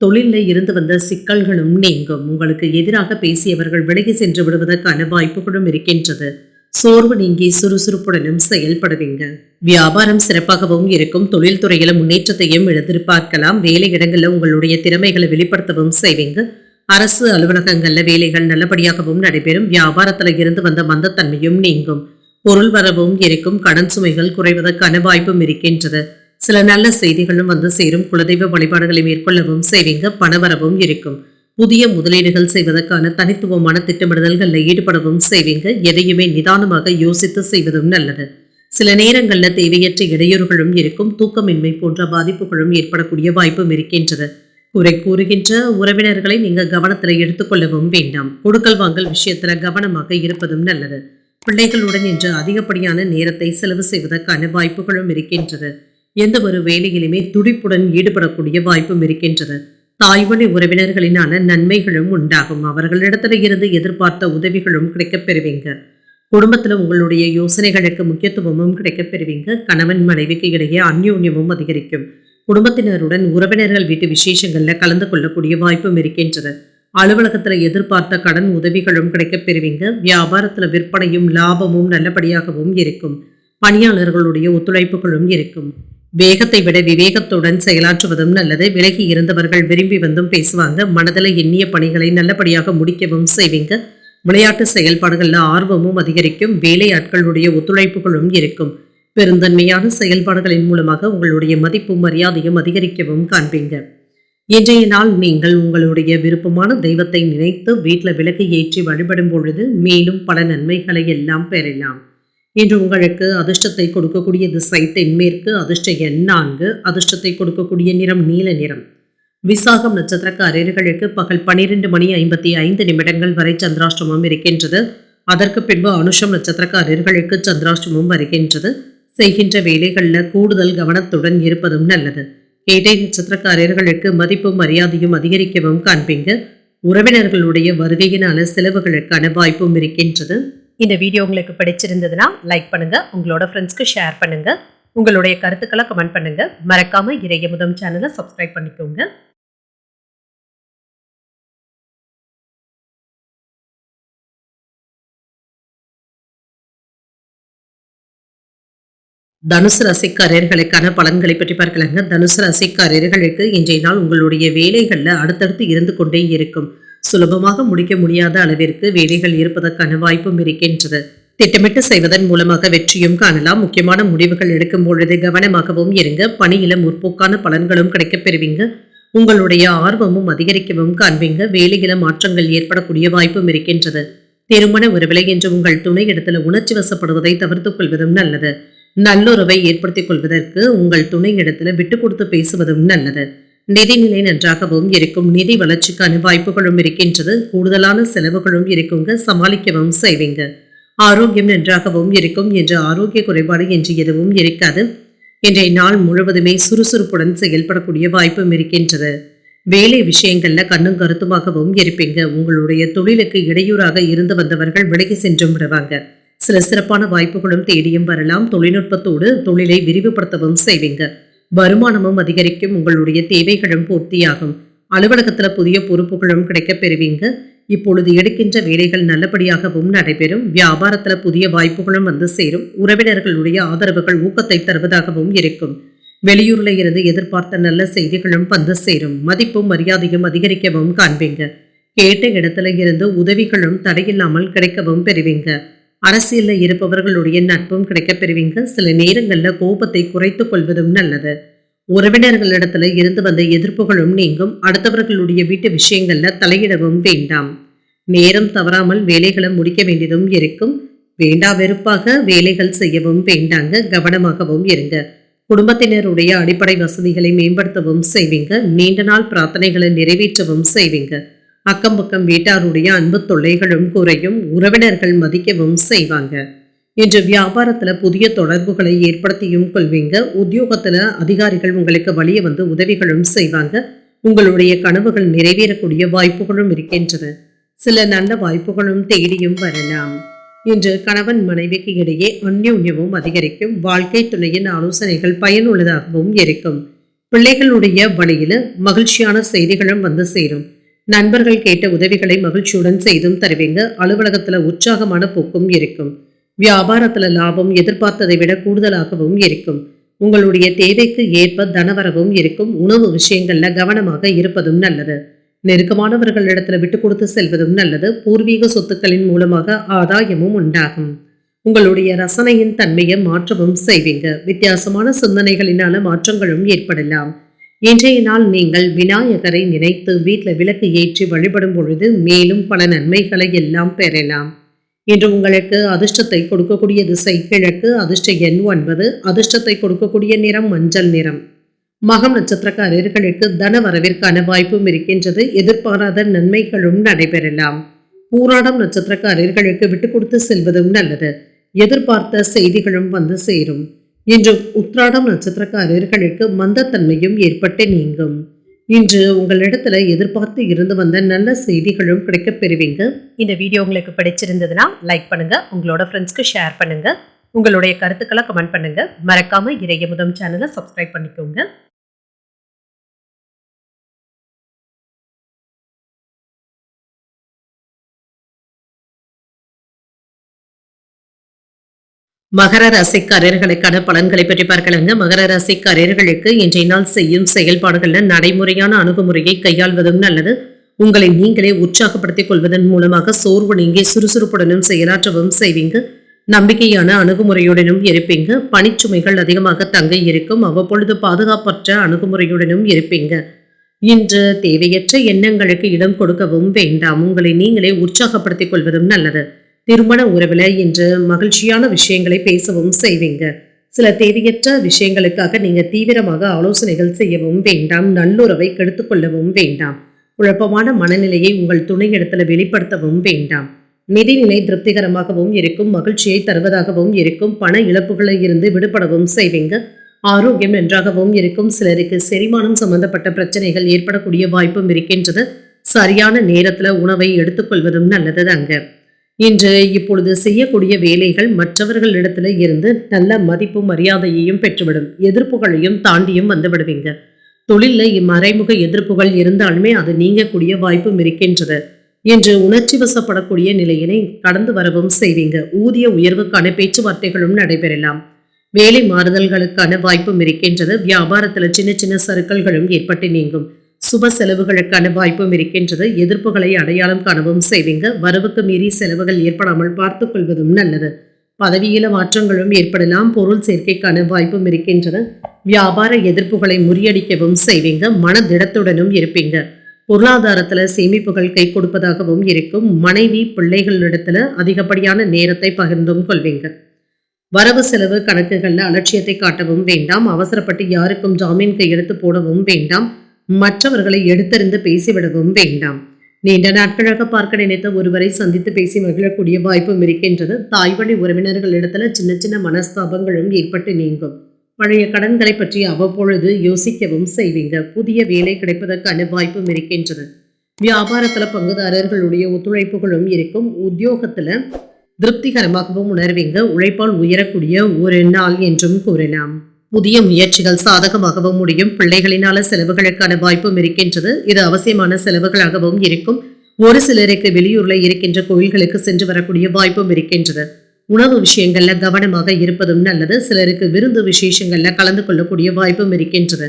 தொழில இருந்து வந்த சிக்கல்களும் நீங்கும். உங்களுக்கு எதிராக பேசியவர்கள் விலகி சென்று விடுவதற்கான வாய்ப்புகளும் இருக்கின்றது. சோர்வு நீங்கி சுறுசுறுப்புடனும் செயல்படுவீங்க. வியாபாரம் சிறப்பாகவும் இருக்கும். தொழில் துறையில முன்னேற்றத்தையும் எதிர்பார்க்கலாம். வேலை இடங்கள்ல உங்களுடைய திறமைகளை வெளிப்படுத்தவும் செய்வீங்க. அரசு அலுவலகங்கள்ல வேலைகள் நல்லபடியாகவும் நடைபெறும். வியாபாரத்துல இருந்து வந்த மந்தத்தன்மையும் நீங்கும். பொருள் வரவும் இருக்கும். கடன் சுமைகள் குறைவதற்கான வாய்ப்பும் இருக்கின்றது. சில நல்ல செய்திகளும் வந்து சேரும். குலதெய்வ வழிபாடுகளை மேற்கொள்ளவும் செய்வீங்க. பணவரவும் இருக்கும். புதிய முதலீடுகள் செய்வதற்கான தனித்துவமான திட்டமிடுதல்களில் ஈடுபடவும் செய்வீங்க. எதையுமே நிதானமாக யோசித்து செய்வதும் நல்லது. சில நேரங்கள்ல தேவையற்ற இடையூறுகளும் இருக்கும். தூக்கமின்மை போன்ற பாதிப்புகளும் ஏற்படக்கூடிய வாய்ப்பும் இருக்கின்றது. குறை கூறுகின்ற உறவினர்களை நீங்க கவனத்துல எடுத்துக்கொள்ளவும் வேண்டாம். கொடுக்கல் வாங்கல் விஷயத்துல கவனமாக இருப்பதும் நல்லது. பிள்ளைகளுடன் இன்று அதிகப்படியான நேரத்தை செலவு செய்வதற்கான வாய்ப்புகளும் இருக்கின்றது. எந்த ஒரு வேலையிலுமே துடிப்புடன் ஈடுபடக்கூடிய வாய்ப்பும் இருக்கின்றது. தாய்வழி உறவினர்களினான நன்மைகளும் உண்டாகும். அவர்களிடத்துல இருந்து எதிர்பார்த்த உதவிகளும் கிடைக்கப் பெறுவீங்க. குடும்பத்துல உங்களுடைய யோசனைகளுக்கு முக்கியத்துவமும் கிடைக்கப் பெறுவீங்க. கணவன் மனைவிக்கு இடையே அந்யோன்யமும் அதிகரிக்கும். குடும்பத்தினருடன் உறவினர்கள் வீட்டு விசேஷங்கள்ல கலந்து கொள்ளக்கூடிய வாய்ப்பும் இருக்கின்றது. அலுவலகத்துல எதிர்பார்த்த கடன் உதவிகளும் கிடைக்கப் பெறுவீங்க. வியாபாரத்துல விற்பனையும் லாபமும் நல்லபடியாகவும் இருக்கும். பணியாளர்களுடைய ஒத்துழைப்புகளும் இருக்கும். வேகத்தை விட விவேகத்துடன் செயலாற்றுவதும் நல்லது. விலகி இருந்தவர்கள் விரும்பி வந்தும் பேசுவாங்க. மனதில் எண்ணிய பணிகளை நல்லபடியாக முடிக்கவும் செய்வீங்க. விளையாட்டு செயல்பாடுகள்ல ஆர்வமும் அதிகரிக்கும். வேலையாட்களுடைய ஒத்துழைப்புகளும் இருக்கும். பெருந்தன்மையான செயல்பாடுகளின் மூலமாக உங்களுடைய மதிப்பும் மரியாதையும் அதிகரிக்கவும் காண்பீங்க. இன்றைய நாள் நீங்கள் உங்களுடைய விருப்பமான தெய்வத்தை நினைத்து வீட்டில் விளக்கு ஏற்றி வழிபடும் பொழுது மேலும் பல நன்மைகளை எல்லாம் பெறலாம். இன்று உங்களுக்கு அதிர்ஷ்டத்தை கொடுக்கக்கூடிய திசை தென்மேற்கு. அதிர்ஷ்ட எண் 4. அதிர்ஷ்டத்தை கொடுக்கக்கூடிய நிறம் நீல நிறம். விசாகம் நட்சத்திரக்காரர்களுக்கு பகல் 12:55 வரை சந்திராஷ்டமம் இருக்கின்றது. அதற்கு பின்பு அனுஷம் நட்சத்திரக்காரர்களுக்கு சந்திராஷ்டமம் வருகின்றது. செய்கின்ற வேலைகள்ல கூடுதல் கவனத்துடன் இருப்பதும் நல்லது. கேட்டை நட்சத்திரக்காரர்களுக்கு மதிப்பும் மரியாதையும் அதிகரிக்கவும் காண்பீங்க. உறவினர்களுடைய வருகையினால செலவுகளுக்கான வாய்ப்பும் இருக்கின்றது. இந்த வீடியோ உங்களுக்கு பிடிச்சிருந்ததுன்னா லைக் பண்ணுங்க, உங்களோட ஃப்ரெண்ட்ஸ்க்கு ஷேர் பண்ணுங்க, உங்களுடைய கருத்துக்களை கமெண்ட் பண்ணுங்க. மறக்காம இறையமுதம் சேனலை சப்ஸ்கிரைப் பண்ணிக்கோங்க. தனுசு ராசிக்காரர்களுக்கான பலன்களை பற்றி பார்க்கலாங்க. தனுசு ராசிக்காரர்களுக்கு இன்றைய நாள் உங்களுடைய வேலைகள்ல அடுத்தடுத்து இருந்து கொண்டே இருக்கும். சுலபமாக முடிக்க முடியாத அளவிற்கு வேலைகள் இருப்பதற்கான வாய்ப்பும் இருக்கின்றது. திட்டமிட்டு செய்வதன் மூலமாக வெற்றியும் காணலாம். முக்கியமான முடிவுகள் எடுக்கும் பொழுது கவனமாகவும் இருங்க. பணியில முற்போக்கான பலன்களும் கிடைக்கப் பெறுவீங்க. உங்களுடைய ஆர்வமும் அதிகரிக்கவும் காண்பீங்க. வேலையில மாற்றங்கள் ஏற்படக்கூடிய வாய்ப்பும் இருக்கின்றது. திருமண உறவிலை என்று உங்கள் துணை இடத்துல உணர்ச்சி வசப்படுவதை தவிர்த்துக் கொள்வதும் நல்லது. நல்லுறவை ஏற்படுத்திக் கொள்வதற்கு உங்கள் துணை இடத்துல விட்டு கொடுத்து பேசுவதும் நல்லது. நிதிநிலை நன்றாகவும் இருக்கும். நிதி வளர்ச்சிக்கான வாய்ப்புகளும் இருக்கின்றது. கூடுதலான செலவுகளும் இருக்குங்க, சமாளிக்கவும் செய்வீங்க. ஆரோக்கியம் நன்றாகவும் இருக்கும். என்று ஆரோக்கிய குறைபாடு என்று எதுவும் இருக்காது. இன்றைய நாள் முழுவதுமே சுறுசுறுப்புடன் செயல்படக்கூடிய வாய்ப்பும் இருக்கின்றது. வேலை விஷயங்கள்ல கண்ணும் கருத்துமாகவும் இருப்பீங்க. உங்களுடைய தொழிலுக்கு இடையூறாக இருந்து வந்தவர்கள் விலகி சென்றும் விடுவாங்க. சில சிறப்பான வாய்ப்புகளும் தேடியும் வரலாம். தொழில்நுட்பத்தோடு தொழிலை விரிவுபடுத்தவும் செய்வீங்க. வருமானமும் அதிகரிக்கும். உங்களுடைய தேவைகளும் பூர்த்தியாகும். அலுவலகத்துல புதிய பொறுப்புகளும் கிடைக்க பெறுவீங்க. இப்பொழுது எடுக்கின்ற வேலைகள் நல்லபடியாகவும் நடைபெறும். வியாபாரத்துல புதிய வாய்ப்புகளும் வந்து சேரும். உறவினர்களுடைய ஆதரவுகள் ஊக்கத்தை தருவதாகவும் இருக்கும். வெளியூர்ல இருந்து எதிர்பார்த்த நல்ல செய்திகளும் வந்து சேரும். மதிப்பும் மரியாதையும் அதிகரிக்கவும் காண்பீங்க. கேட்ட இடத்துல இருந்து உதவிகளும் தடையில்லாமல் கிடைக்கவும் பெறுவீங்க. அரசியல்ல இருப்பவர்களுடைய நட்பும் கிடைக்க பெறுவீங்க. சில நேரங்கள்ல கோபத்தை குறைத்துக் கொள்வதும் நல்லது. உறவினர்களிடத்துல இருந்து வந்த எதிர்ப்புகளும் நீங்கும். அடுத்தவர்களுடைய வீட்டு விஷயங்கள்ல தலையிடவும் வேண்டாம். நேரம் தவறாமல் வேலைகளை முடிக்க வேண்டியதும் இருக்கும். வேண்டா வெறுப்பாக வேலைகள் செய்யவும் வேண்டாங்க. கவனமாகவும் இருங்க. குடும்பத்தினருடைய அடிப்படை வசதிகளை மேம்படுத்தவும் செய்வீங்க. நீண்ட நாள் பிரார்த்தனைகளை நிறைவேற்றவும் செய்வீங்க. அக்கம் பக்கம் வீட்டாருடைய அன்பு தொல்லைகளும் குறையும். உறவினர்கள் மதிக்கவும் செய்வாங்க. இன்று வியாபாரத்துல புதிய தொடர்புகளை ஏற்படுத்தியும் கொள்வீங்க. உத்தியோகத்துல அதிகாரிகள் உங்களுக்கு வழிய வந்து உதவிகளும் செய்வாங்க. உங்களுடைய கனவுகள் நிறைவேறக்கூடிய வாய்ப்புகளும் இருக்கின்றன. சில நல்ல வாய்ப்புகளும் தேடியும் வரலாம். இன்று கணவன் மனைவிக்கு இடையே அந்யோன்யமும் அதிகரிக்கும். வாழ்க்கை துணையின் ஆலோசனைகள் பயனுள்ளதாகவும் இருக்கும். பிள்ளைகளுடைய வழியில மகிழ்ச்சியான செய்திகளும் வந்து சேரும். நண்பர்கள் கேட்ட உதவிகளை மகிழ்ச்சியுடன் செய்தும் தருவீங்க. அலுவலகத்துல உற்சாகமான போக்கும் இருக்கும். வியாபாரத்துல லாபம் எதிர்பார்த்ததை விட கூடுதலாகவும் இருக்கும். உங்களுடைய தேவைக்கு ஏற்ப தனவரவும் இருக்கும். உணவு விஷயங்கள்ல கவனமாக இருப்பதும் நல்லது. நெருக்கமானவர்களிடத்துல விட்டு கொடுத்து செல்வதும் நல்லது. பூர்வீக சொத்துக்களின் மூலமாக ஆதாயமும் உண்டாகும். உங்களுடைய ரசனையின் தன்மையை மாற்றவும் செய்வீங்க. வித்தியாசமான சிந்தனைகளினால மாற்றங்களும் ஏற்படலாம். இன்றைய நாள் நீங்கள் விநாயகரை நினைத்து வீட்டில் விளக்கு ஏற்றி வழிபடும் பொழுது மேலும் பல நன்மைகளை எல்லாம் பெறலாம். இன்று உங்களுக்கு அதிர்ஷ்டத்தை கொடுக்கக்கூடிய திசை கிழக்கு. அதிர்ஷ்ட எண் 9. அதிர்ஷ்டத்தை கொடுக்கக்கூடிய நிறம் மஞ்சள் நிறம். மகம் நட்சத்திரக்காரர்களுக்கு தன வரவிற்கான வாய்ப்பும் இருக்கின்றது. எதிர்பாராத நன்மைகளும் நடைபெறலாம். பூராடம் நட்சத்திரக்காரர்களுக்கு விட்டு கொடுத்து செல்வதும் நல்லது. எதிர்பார்த்த செய்திகளும் வந்து சேரும். இன்று உத்ராடம் நட்சத்திரக்காரர்களுக்கு மந்தத்தன்மையும் ஏற்பட்டு நீங்கும். இன்று உங்களிடத்துல எதிர்பார்த்து இருந்து வந்த நல்ல செய்திகளும் கிடைக்க பெறுவீங்க. இந்த வீடியோ உங்களுக்கு பிடிச்சிருந்ததுன்னா லைக் பண்ணுங்க. உங்களோட ஃப்ரெண்ட்ஸ்க்கு ஷேர் பண்ணுங்க. உங்களுடைய கருத்துக்களை கமெண்ட் பண்ணுங்க. மறக்காம இறையமுதம் சேனலை சப்ஸ்கிரைப் பண்ணிக்கோங்க. மகர ராசிக்காரர்களுக்கான பலன்களை பற்றி பார்க்கலாங்க. மகர ராசிக்காரர்களுக்கு இன்றைய நாள் செய்யும் செயல்பாடுகள்ல நடைமுறையான அணுகுமுறையை கையாள்வதும் நல்லது. உங்களை நீங்களே உற்சாகப்படுத்திக் கொள்வதன் மூலமாக சோர்வு நீங்கி சுறுசுறுப்புடனும் செயலாற்றவும் செய்வீங்க. நம்பிக்கையான அணுகுமுறையுடனும் இருப்பீங்க. பணிச்சுமைகள் அதிகமாக தங்க இருக்கும். அவ்வப்பொழுது பாதுகாப்பற்ற அணுகுமுறையுடனும் இருப்பீங்க. இன்று தேவையற்ற எண்ணங்களுக்கு இடம் கொடுக்கவும் வேண்டாம். உங்களை நீங்களே உற்சாகப்படுத்திக் கொள்வதும் நல்லது. திருமண உறவுல இன்று மகிழ்ச்சியான விஷயங்களை பேசவும் செய்வீங்க. சில தேவையற்ற விஷயங்களுக்காக நீங்க தீவிரமாக ஆலோசனைகள் செய்யவும் வேண்டாம். நல்லுறவை கெடுத்துக் கொள்ளவும் வேண்டாம். குழப்பமான மனநிலையை உங்கள் துணை இடத்துல வெளிப்படுத்தவும் வேண்டாம். நிதிநிலை திருப்திகரமாகவும் இருக்கும். மகிழ்ச்சியை தருவதாகவும் இருக்கும். பண இழப்புகளை இருந்து விடுபடவும் செய்வீங்க. ஆரோக்கியம் நன்றாகவும் இருக்கும். சிலருக்கு செரிமானம் சம்பந்தப்பட்ட பிரச்சனைகள் ஏற்படக்கூடிய வாய்ப்பும் இருக்கின்றது. சரியான நேரத்துல உணவை எடுத்துக்கொள்வதும் நல்லது தாங்க. இன்று இப்பொழுது செய்யக்கூடிய வேலைகள் மற்றவர்களிடத்துல இருந்து நல்ல மதிப்பும் மரியாதையையும் பெற்றுவிடும். எதிர்ப்புகளையும் தாண்டியும் வந்து விடுவீங்க. தொழில மறைமுக எதிர்ப்புகள் இருந்தாலுமே அது நீங்கக்கூடிய வாய்ப்பும் இருக்கின்றது. இன்று உணர்ச்சி வசப்படக்கூடிய நிலையினை கடந்து வரவும் செய்வீங்க. ஊதிய உயர்வுக்கான பேச்சுவார்த்தைகளும் நடைபெறலாம். வேலை மாறுதல்களுக்கான வாய்ப்பும் இருக்கின்றது. வியாபாரத்துல சின்ன சின்ன சறுக்கல்களும் ஏற்பட்டு நீங்கும். சுப செலவுகளுக்கான வாய்ப்பும் இருக்கின்றது. எதிர்ப்புகளை அடையாளம் காணவும் செய்வீங்க. வரவுக்கு மீறி செலவுகள் ஏற்படாமல் பார்த்துக் கொள்வதும் நல்லது. பதவியில மாற்றங்களும் ஏற்படலாம். பொருள் சேர்க்கைக்கான வாய்ப்பும் இருக்கின்றது. வியாபார எதிர்ப்புகளை முறியடிக்கவும் செய்வீங்க. மனதிடத்துடனும் இருப்பீங்க. பொருளாதாரத்துல சேமிப்புகள் கை கொடுப்பதாகவும் இருக்கும். மனைவி பிள்ளைகளிடத்துல அதிகப்படியான நேரத்தை பகிர்ந்தும் கொள்வீங்க. வரவு செலவு கணக்குகள்ல அலட்சியத்தை காட்டவும் வேண்டாம். அவசரப்பட்டு யாருக்கும் ஜாமீன் கையெழுத்து போடவும் வேண்டாம். மற்றவர்களை எடுத்தறிந்து பேசிவிடவும் வேண்டாம். நீண்ட நாட்களாக பார்க்க நினைத்த ஒருவரை சந்தித்து பேசி மகிழக்கூடிய வாய்ப்பும் இருக்கின்றது. தாய் வழி உறவினர்களிடத்துல சின்ன சின்ன மனஸ்தாபங்களும் ஏற்பட்டு நீங்கும். பழைய கடன்களை பற்றி அவ்வப்பொழுது யோசிக்கவும் செய்வீங்க. புதிய வேலை கிடைப்பதற்கான வாய்ப்பும் இருக்கின்றது. வியாபாரத்துல பங்குதாரர்களுடைய ஒத்துழைப்புகளும் இருக்கும். உத்தியோகத்துல திருப்திகரமாகவும் உணர்வீங்க. உழைப்பால் உயரக்கூடிய ஒரு நாள் என்றும் கூறலாம். புதிய முயற்சிகள் சாதகமாகவும் முடியும். பிள்ளைகளினால செலவுகளுக்கான வாய்ப்பும் இருக்கின்றது. இது அவசியமான செலவுகளாகவும் இருக்கும். ஒரு சிலருக்கு வெளியூர்ல இருக்கின்ற கோயில்களுக்கு சென்று வரக்கூடிய வாய்ப்பும் இருக்கின்றது. உணவு விஷயங்கள்ல கவனமாக இருப்பதும் நல்லது. சிலருக்கு விருந்து விசேஷங்கள்ல கலந்து கொள்ளக்கூடிய வாய்ப்பும் இருக்கின்றது.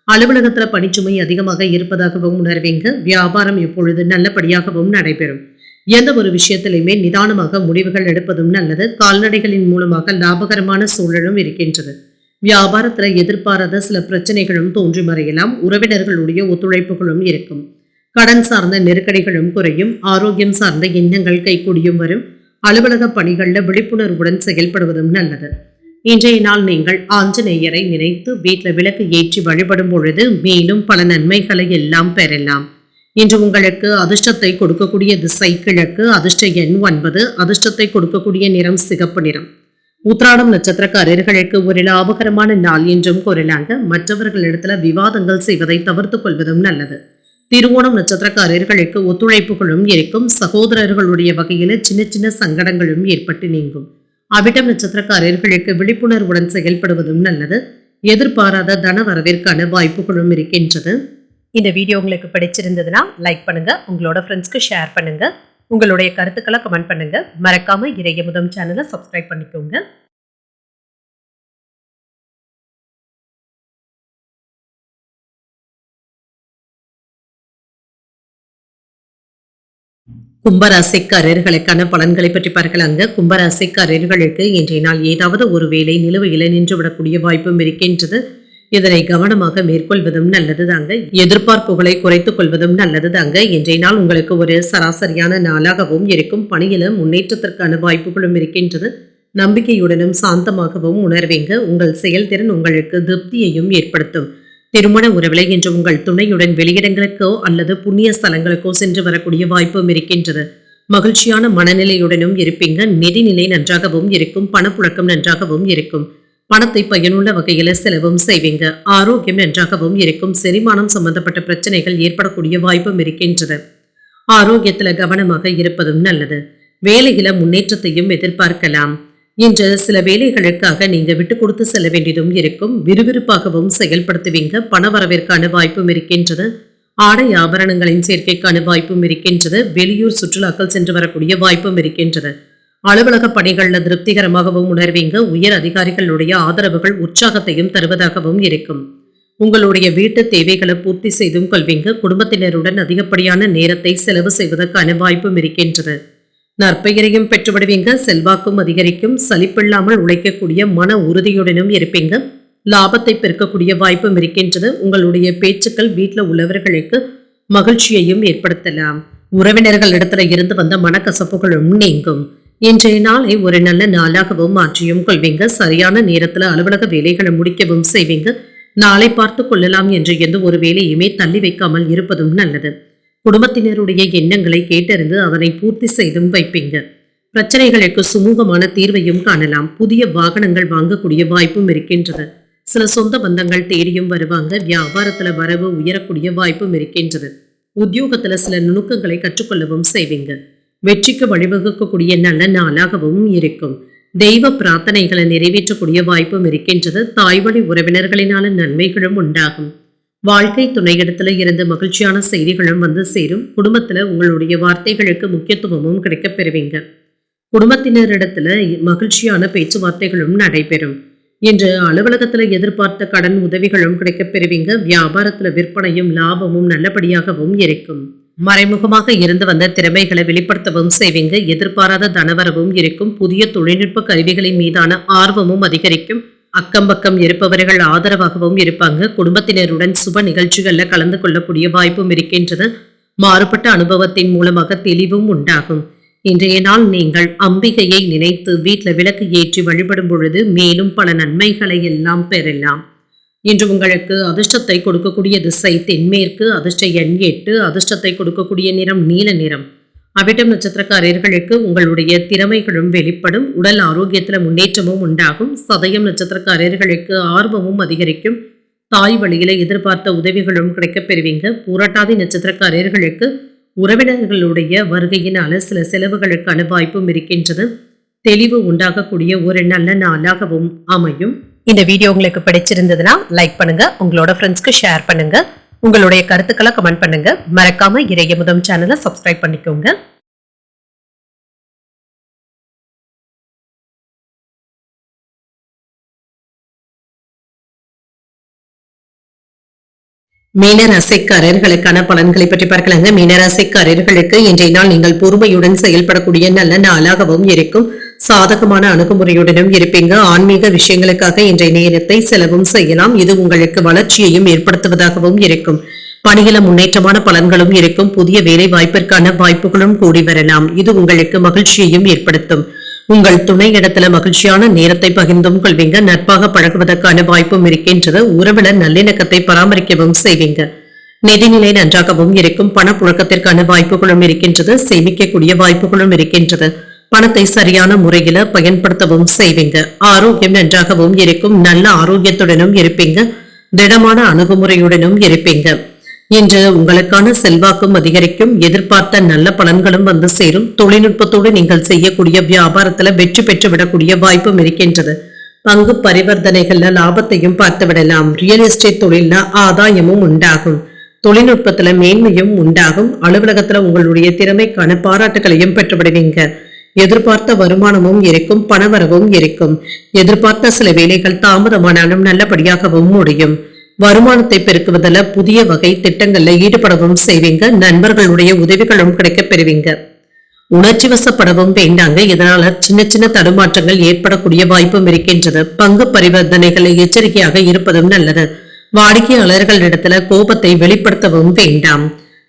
அலுவலகத்துல பணிச்சுமை அதிகமாக இருப்பதாகவும் உணர்வீங்க. வியாபாரம் இப்பொழுது நல்லபடியாகவும் நடைபெறும். எந்த ஒரு விஷயத்திலுமே நிதானமாக முடிவுகள் எடுப்பதும் நல்லது. கால்நடைகளின் மூலமாக லாபகரமான சூழலும் இருக்கின்றது. வியாபாரத்துல எதிர்பாராத சில பிரச்சனைகளும் தோன்றி மறையலாம். உறவினர்களுடைய ஒத்துழைப்புகளும் இருக்கும். கடன் சார்ந்த நெருக்கடிகளும் குறையும். ஆரோக்கியம் சார்ந்த எண்ணங்கள் கைகூடியும் வரும். அலுவலக பணிகள்ல விழிப்புணர்வுடன் செயல்படுவதும் நல்லது. இன்றைய நாள் நீங்கள் ஆஞ்சநேயரை நினைத்து வீட்டுல விளக்கு ஏற்றி வழிபடும் பொழுது மேலும் பல நன்மைகளை எல்லாம் பெறலாம். இன்று உங்களுக்கு அதிர்ஷ்டத்தை கொடுக்கக்கூடிய திசை கிழக்கு. அதிர்ஷ்ட எண் 9. அதிர்ஷ்டத்தை கொடுக்கக்கூடிய நிறம் சிகப்பு நிறம். உத்திராடம் நட்சத்திரக்காரர்களுக்கு ஒரு லாபகரமான நாள் என்றும் கூறலாங்க. மற்றவர்களிடத்துல விவாதங்கள் செய்வதை தவிர்த்துக் கொள்வதும் நல்லது. திருவோணம் நட்சத்திரக்காரர்களுக்கு ஒத்துழைப்புகளும் இருக்கும். சகோதரர்களுடைய வகையில சின்ன சின்ன சங்கடங்களும் ஏற்பட்டு நீங்கும். அவிட்டம் நட்சத்திரக்காரர்களுக்கு விழிப்புணர்வுடன் செயல்படுவதும் நல்லது. எதிர்பாராத தன வரவிற்கான வாய்ப்புகளும் இருக்கின்றது. இந்த வீடியோ உங்களுக்கு பிடிச்சிருந்ததுன்னா லைக் பண்ணுங்க. உங்களோட ஃப்ரெண்ட்ஸ்க்கு ஷேர் பண்ணுங்க. உங்களுடைய கருத்துக்களை கமெண்ட் பண்ணுங்க. மறக்காம இறையமுதம் சேனலை சப்ஸ்கிரைப் பண்ணிக்கோங்க. கும்பராசிக்காரர்களுக்கான பலன்களை பற்றி பார்க்கலாங்க. கும்பராசிக்காரர்களுக்கு இன்றைய நாள் ஏதாவது ஒரு வேலை நிலுவையில நின்று விடக்கூடிய வாய்ப்பும் இருக்கின்றது. இதனை கவனமாக மேற்கொள்வதும் நல்லது தாங்க. எதிர்பார்ப்புகளை குறைத்துக் கொள்வதும் நல்லது தாங்க. இன்றைய நாள் உங்களுக்கு ஒரு சராசரியான நாளாகவும் இருக்கும். பணியில முன்னேற்றத்திற்கான வாய்ப்புகளும் இருக்கின்றது. நம்பிக்கையுடனும் சாந்தமாகவும் உணர்வீங்க. உங்கள் செயல்திறன் உங்களுக்கு திருப்தியையும் ஏற்படுத்தும். திருமண உறவில இன்று உங்கள் துணையுடன் வெளியிடங்களுக்கோ அல்லது புண்ணிய ஸ்தலங்களுக்கோ சென்று வரக்கூடிய வாய்ப்பும் இருக்கின்றது. மகிழ்ச்சியான மனநிலையுடனும் இருப்பீங்க. நிதிநிலை நன்றாகவும் இருக்கும். பணப்புழக்கம் நன்றாகவும் இருக்கும். பணத்தை பயனுள்ள வகையில செலவும் செய்வீங்க. ஆரோக்கியம் நன்றாகவும் இருக்கும். செரிமானம் சம்பந்தப்பட்ட பிரச்சனைகள் ஏற்படக்கூடிய வாய்ப்பும் இருக்கின்றது. ஆரோக்கியத்துல கவனமாக இருப்பதும் நல்லது. வேலையில முன்னேற்றத்தையும் எதிர்பார்க்கலாம். இன்று சில வேலைகளுக்காக நீங்க விட்டு கொடுத்து செல்ல வேண்டியதும் இருக்கும். விறுவிறுப்பாகவும் செயல்படுத்துவீங்க. பண வரவிற்கான வாய்ப்பும் இருக்கின்றது. ஆடை ஆபரணங்களின் சேர்க்கைக்கான வாய்ப்பும் இருக்கின்றது. வெளியூர் சுற்றுலாக்கள் சென்று வரக்கூடிய வாய்ப்பும் இருக்கின்றது. அலுவலக பணிகள்ல திருப்திகரமாகவும் உணர்வீங்க. உயர் அதிகாரிகளுடைய ஆதரவுகள் உற்சாகத்தையும் தருவதாகவும் இருக்கும். உங்களுடைய வீட்டு தேவைகளை பூர்த்தி செய்தும் கொள்வீங்க. குடும்பத்தினருடன் அதிகப்படியான நேரத்தை செலவு செய்வதற்கான வாய்ப்பும் இருக்கின்றது. நற்பெயரையும் பெற்றுவிடுவீங்க. செல்வாக்கும் அதிகரிக்கும். சலிப்பில்லாமல் உழைக்கக்கூடிய மன உறுதியுடனும் இருப்பீங்க. லாபத்தை பெருக்கக்கூடிய வாய்ப்பும் இருக்கின்றது. உங்களுடைய பேச்சுக்கள் வீட்டில் உள்ளவர்களுக்கு மகிழ்ச்சியையும் ஏற்படுத்தலாம். உறவினர்களிடத்துல இருந்து வந்த மனக்கசப்புகளும் நீங்கும். இன்றைய நாளை ஒரு நல்ல நாளாகவும் மாற்றியும் கொள்வீங்க. சரியான நேரத்துல அலுவலக வேலைகளை முடிக்கவும் செய்வீங்க. நாளை பார்த்து கொள்ளலாம் என்று எந்த ஒரு வேலையுமே தள்ளி வைக்காமல் இருப்பதும் நல்லது. குடும்பத்தினருடைய எண்ணங்களை கேட்டறிந்து அதனை பூர்த்தி செய்தும் வைப்பீங்க. பிரச்சனைகளுக்கு சுமூகமான தீர்வையும் காணலாம். புதிய வாகனங்கள் வாங்கக்கூடிய வாய்ப்பும் இருக்கின்றது. சில சொந்த பந்தங்கள் தேடியும் வருவாங்க. வியாபாரத்துல வரவு உயரக்கூடிய வாய்ப்பும் இருக்கின்றது. உத்தியோகத்துல சில நுணுக்கங்களை கற்றுக்கொள்ளவும் செய்வீங்க. வெற்றிக்கு வழிவகுக்கக்கூடிய நல்ல நாளாகவும் இருக்கும். தெய்வ பிரார்த்தனைகளை நிறைவேற்றக்கூடிய வாய்ப்பும் இருக்கின்றது. தாய்வழி உறவினர்களினால நன்மைகளும் உண்டாகும். வாழ்க்கை துணையிடத்துல இருந்து மகிழ்ச்சியான செய்திகளும் வந்து சேரும். குடும்பத்துல உங்களுடைய வார்த்தைகளுக்கு முக்கியத்துவமும் கிடைக்கப் பெறுவீங்க. குடும்பத்தினரிடத்துல மகிழ்ச்சியான பேச்சுவார்த்தைகளும் நடைபெறும். இன்று அலுவலகத்துல எதிர்பார்த்த கடன் உதவிகளும் கிடைக்கப் பெறுவீங்க. வியாபாரத்துல விற்பனையும் லாபமும் நல்லபடியாகவும் இருக்கும். மறைமுகமாக இருந்து வந்த திறமைகளை வெளிப்படுத்தவும் செய்வீங்க. எதிர்பாராத தனவரவும் இருக்கும். புதிய தொழில்நுட்ப கருவிகளின் மீதான ஆர்வமும் அதிகரிக்கும். அக்கம் பக்கம் இருப்பவர்கள் ஆதரவாகவும் இருப்பாங்க. குடும்பத்தினருடன் சுப நிகழ்ச்சிகள்ல கலந்து கொள்ளக்கூடிய வாய்ப்பும் இருக்கின்றது. மாறுபட்ட அனுபவத்தின் மூலமாக தெளிவும் உண்டாகும். இன்றைய நாள் நீங்கள் அம்பிகையை நினைத்து வீட்டில் விளக்கு ஏற்றி வழிபடும் பொழுது மேலும் பல நன்மைகளை எல்லாம் பெறலாம். இன்று உங்களுக்கு அதிர்ஷ்டத்தை கொடுக்கக்கூடிய திசை தென்மேற்கு. அதிர்ஷ்ட எண் 8. அதிர்ஷ்டத்தை கொடுக்கக்கூடிய நிறம் நீல நிறம். அவிட்டம் நட்சத்திரக்காரர்களுக்கு உங்களுடைய திறமைகளும் வெளிப்படும். உடல் ஆரோக்கியத்துல முன்னேற்றமும் உண்டாகும். சதயம் நட்சத்திரக்காரர்களுக்கு ஆர்வமும் அதிகரிக்கும். தாய் வழியில எதிர்பார்த்த உதவிகளும் கிடைக்கப் பெறுவீங்க. பூரட்டாதி நட்சத்திரக்காரர்களுக்கு உறவினர்களுடைய வருகையினால சில செலவுகளுக்கான வாய்ப்பும் இருக்கின்றது. தெளிவு உண்டாகக்கூடிய ஒரு நல்ல நாளாகவும் அமையும். இந்த வீடியோ உங்களுக்கு பிடிச்சிருந்ததுன்னா லைக் பண்ணுங்க, உங்களோட ஃப்ரெண்ட்ஸ்க்கு ஷேர் பண்ணுங்க, உங்களுடைய கருத்துக்களை கமெண்ட் பண்ணுங்க. மறக்காம இறையமுதம் சேனலை சப்ஸ்கிரைப் பண்ணிக்கோங்க. மீனராசிக்காரர்களுக்கான பலன்களை பற்றி பார்க்கலாங்க. மீனராசிக்காரர்களுக்கு இன்றைய நாள் நீங்கள் பொறுமையுடன் செயல்படக்கூடிய நல்ல நாளாகவும் இருக்கும். சாதகமான அணுகுமுறையுடனும் இருப்பீங்க. ஆன்மீக விஷயங்களுக்காக இன்றைய நேரத்தை செலவும் செய்யலாம். இது உங்களுக்கு வளர்ச்சியையும் ஏற்படுத்துவதாகவும் இருக்கும். பணியில முன்னேற்றமான பலன்களும் இருக்கும். புதிய வேலை வாய்ப்பிற்கான வாய்ப்புகளும் கூடி வரலாம். இது உங்களுக்கு மகிழ்ச்சியையும் ஏற்படுத்தும். உங்கள் துணை இடத்துல மகிழ்ச்சியான நேரத்தை பகிர்ந்தும் கொள்வீங்க. நட்பாக பழகுவதற்கான வாய்ப்பும் இருக்கின்றது. உறவினர் நல்லிணக்கத்தை பராமரிக்கவும் செய்வீங்க. நிதிநிலை நன்றாகவும் இருக்கும். பணப்புழக்கத்திற்கான வாய்ப்புகளும் இருக்கின்றது. சேமிக்கக்கூடிய வாய்ப்புகளும் இருக்கின்றது. பணத்தை சரியான முறையில பயன்படுத்தவும் செய்வீங்க. ஆரோக்கியம் நன்றாகவும் இருக்கும். நல்ல ஆரோக்கியத்துடனும் இருப்பீங்க. திடமான அணுகுமுறையுடனும் இருப்பீங்க. இன்று உங்களுக்கான செல்வாக்கும் அதிகரிக்கும். எதிர்பார்த்த நல்ல பலன்களும் வந்து சேரும். தொழில்நுட்பத்தோடு நீங்கள் செய்யக்கூடிய வியாபாரத்துல வெற்றி பெற்று விடக்கூடிய வாய்ப்பும் இருக்கின்றது. பங்கு பரிவர்த்தனைகள்ல லாபத்தையும் பார்த்து விடலாம். ரியல் எஸ்டேட் தொழில ஆதாயமும் உண்டாகும். தொழில்நுட்பத்துல மேன்மையும் உண்டாகும். அலுவலகத்துல உங்களுடைய திறமைக்கான பாராட்டுகளையும் பெற்றுவிடுவீங்க. எதிர்பார்த்த வருமானமும் இருக்கும். பணவரவும் இருக்கும். எதிர்பார்த்த சில வேலைகள் தாமதமானாலும் நல்லபடியாகவும் முடியும். வருமானத்தை பெருக்குவதில் புதிய வகை திட்டங்கள்ல ஈடுபடவும் செய்வீங்க. நண்பர்களுடைய உதவிகளும் கிடைக்கப் பெறுவீங்க. உணர்ச்சி வசப்படவும் வேண்டாங்க. இதனால சின்ன சின்ன தடுமாற்றங்கள் ஏற்படக்கூடிய வாய்ப்பும் இருக்கின்றது. பங்கு பரிவர்த்தனைகளை எச்சரிக்கையாக இருப்பதும் நல்லது. வாடிக்கையாளர்களிடத்துல கோபத்தை வெளிப்படுத்தவும் வேண்டாம்.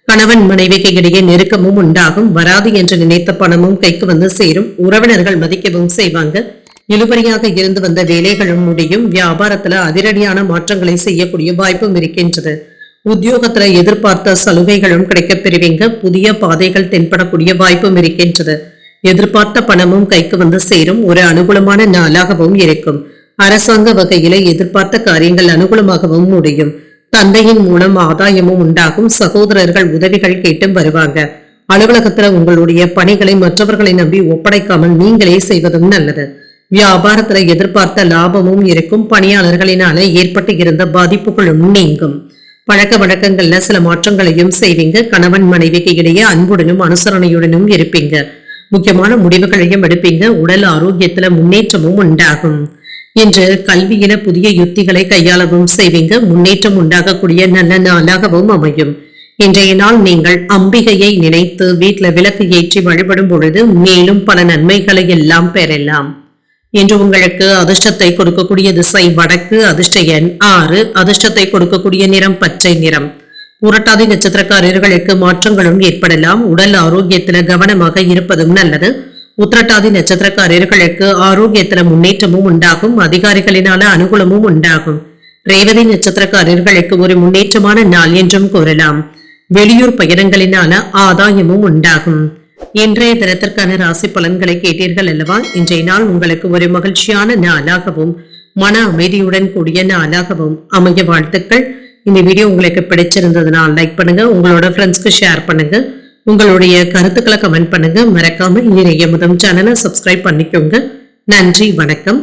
கணவன் மனைவிக்கு இடையே நெருக்கமும் உண்டாகும். வராது என்று நினைத்த பணமும் கைக்கு வந்து சேரும். உறவினர்கள் மதிக்கவும் செய்வாங்க. இழுபறியாக இருந்து வந்த வேலைகளும் முடியும். வியாபாரத்துல அதிரடியான மாற்றங்களை செய்யக்கூடிய வாய்ப்பும் இருக்கின்றது. உத்தியோகத்துல எதிர்பார்த்த சலுகைகளும் கிடைக்கப் பெறுவீங்க. புதிய பாதைகள் தென்படக்கூடிய வாய்ப்பும் இருக்கின்றது. எதிர்பார்த்த பணமும் கைக்கு வந்து சேரும். ஒரு அனுகூலமான நாளாகவும் இருக்கும். அரசாங்க வகையில எதிர்பார்த்த காரியங்கள் அனுகூலமாகவும் முடியும். தந்தையின் மூலம் ஆதாயமும் உண்டாகும். சகோதரர்கள் உதவிகள் கேட்டும் வருவாங்க. அலுவலகத்துல உங்களுடைய பணிகளை மற்றவர்களை நம்பி ஒப்படைக்காமல் நீங்களே செய்வதும் நல்லது. வியாபாரத்துல எதிர்பார்த்த லாபமும் இருக்கும். பணியாளர்களினால ஏற்பட்டு இருந்த பாதிப்புகளும் நீங்கும். பழக்க வழக்கங்கள்ல சில மாற்றங்களையும் செய்வீங்க. கணவன் மனைவிக்கு இடையே அன்புடனும் அனுசரணையுடனும் இருப்பீங்க. முக்கியமான முடிவுகளையும் எடுப்பீங்க. உடல் ஆரோக்கியத்துல முன்னேற்றமும் உண்டாகும். இன்று கல்வியில புதிய யுத்திகளை கையாளவும் செய்வீங்க. முன்னேற்றம் உண்டாகக்கூடிய நல்ல நாளாகவும் அமையும். இன்றைய நாள் நீங்கள் அம்பிகையை நினைத்து வீட்டுல விளக்கு ஏற்றி வழிபடும் பொழுது மேலும் பல நன்மைகளை எல்லாம் பெறலாம். இன்று உங்களுக்கு அதிர்ஷ்டத்தை கொடுக்கக்கூடிய திசை வடக்கு. அதிர்ஷ்ட எண் 6. அதிர்ஷ்டத்தை கொடுக்கக்கூடிய நிறம் பச்சை நிறம். புரட்டாதி நட்சத்திரக்காரர்களுக்கு மாற்றங்களும் ஏற்படலாம். உடல் ஆரோக்கியத்துல கவனமாக இருப்பதும் நல்லது. உத்திரட்டாதி நட்சத்திரக்காரர்களுக்கு ஆரோக்கியத்துல முன்னேற்றமும் உண்டாகும். அதிகாரிகளினால அனுகூலமும் உண்டாகும். ரேவதி நட்சத்திரக்காரர்களுக்கு ஒரு முன்னேற்றமான நாள் என்றும் கூறலாம். வெளியூர் பயணங்களினால ஆதாயமும் உண்டாகும். இன்றைய தினத்திற்கான ராசி பலன்களை கேட்டீர்கள் அல்லவா? இன்றைய நாள் உங்களுக்கு ஒரு மகிழ்ச்சியான நாளாகவும் மன அமைதியுடன் கூடிய நாளாகவும் அமைய வாழ்த்துக்கள். இந்த வீடியோ உங்களுக்கு பிடிச்சிருந்ததுனால் லைக் பண்ணுங்க, உங்களோட ஃப்ரெண்ட்ஸ்க்கு ஷேர் பண்ணுங்க, உங்களுடைய கருத்துக்களை கமெண்ட் பண்ணுங்க. மறக்காம இறையமுதம் சேனலை சப்ஸ்கிரைப் பண்ணிக்கோங்க. நன்றி, வணக்கம்.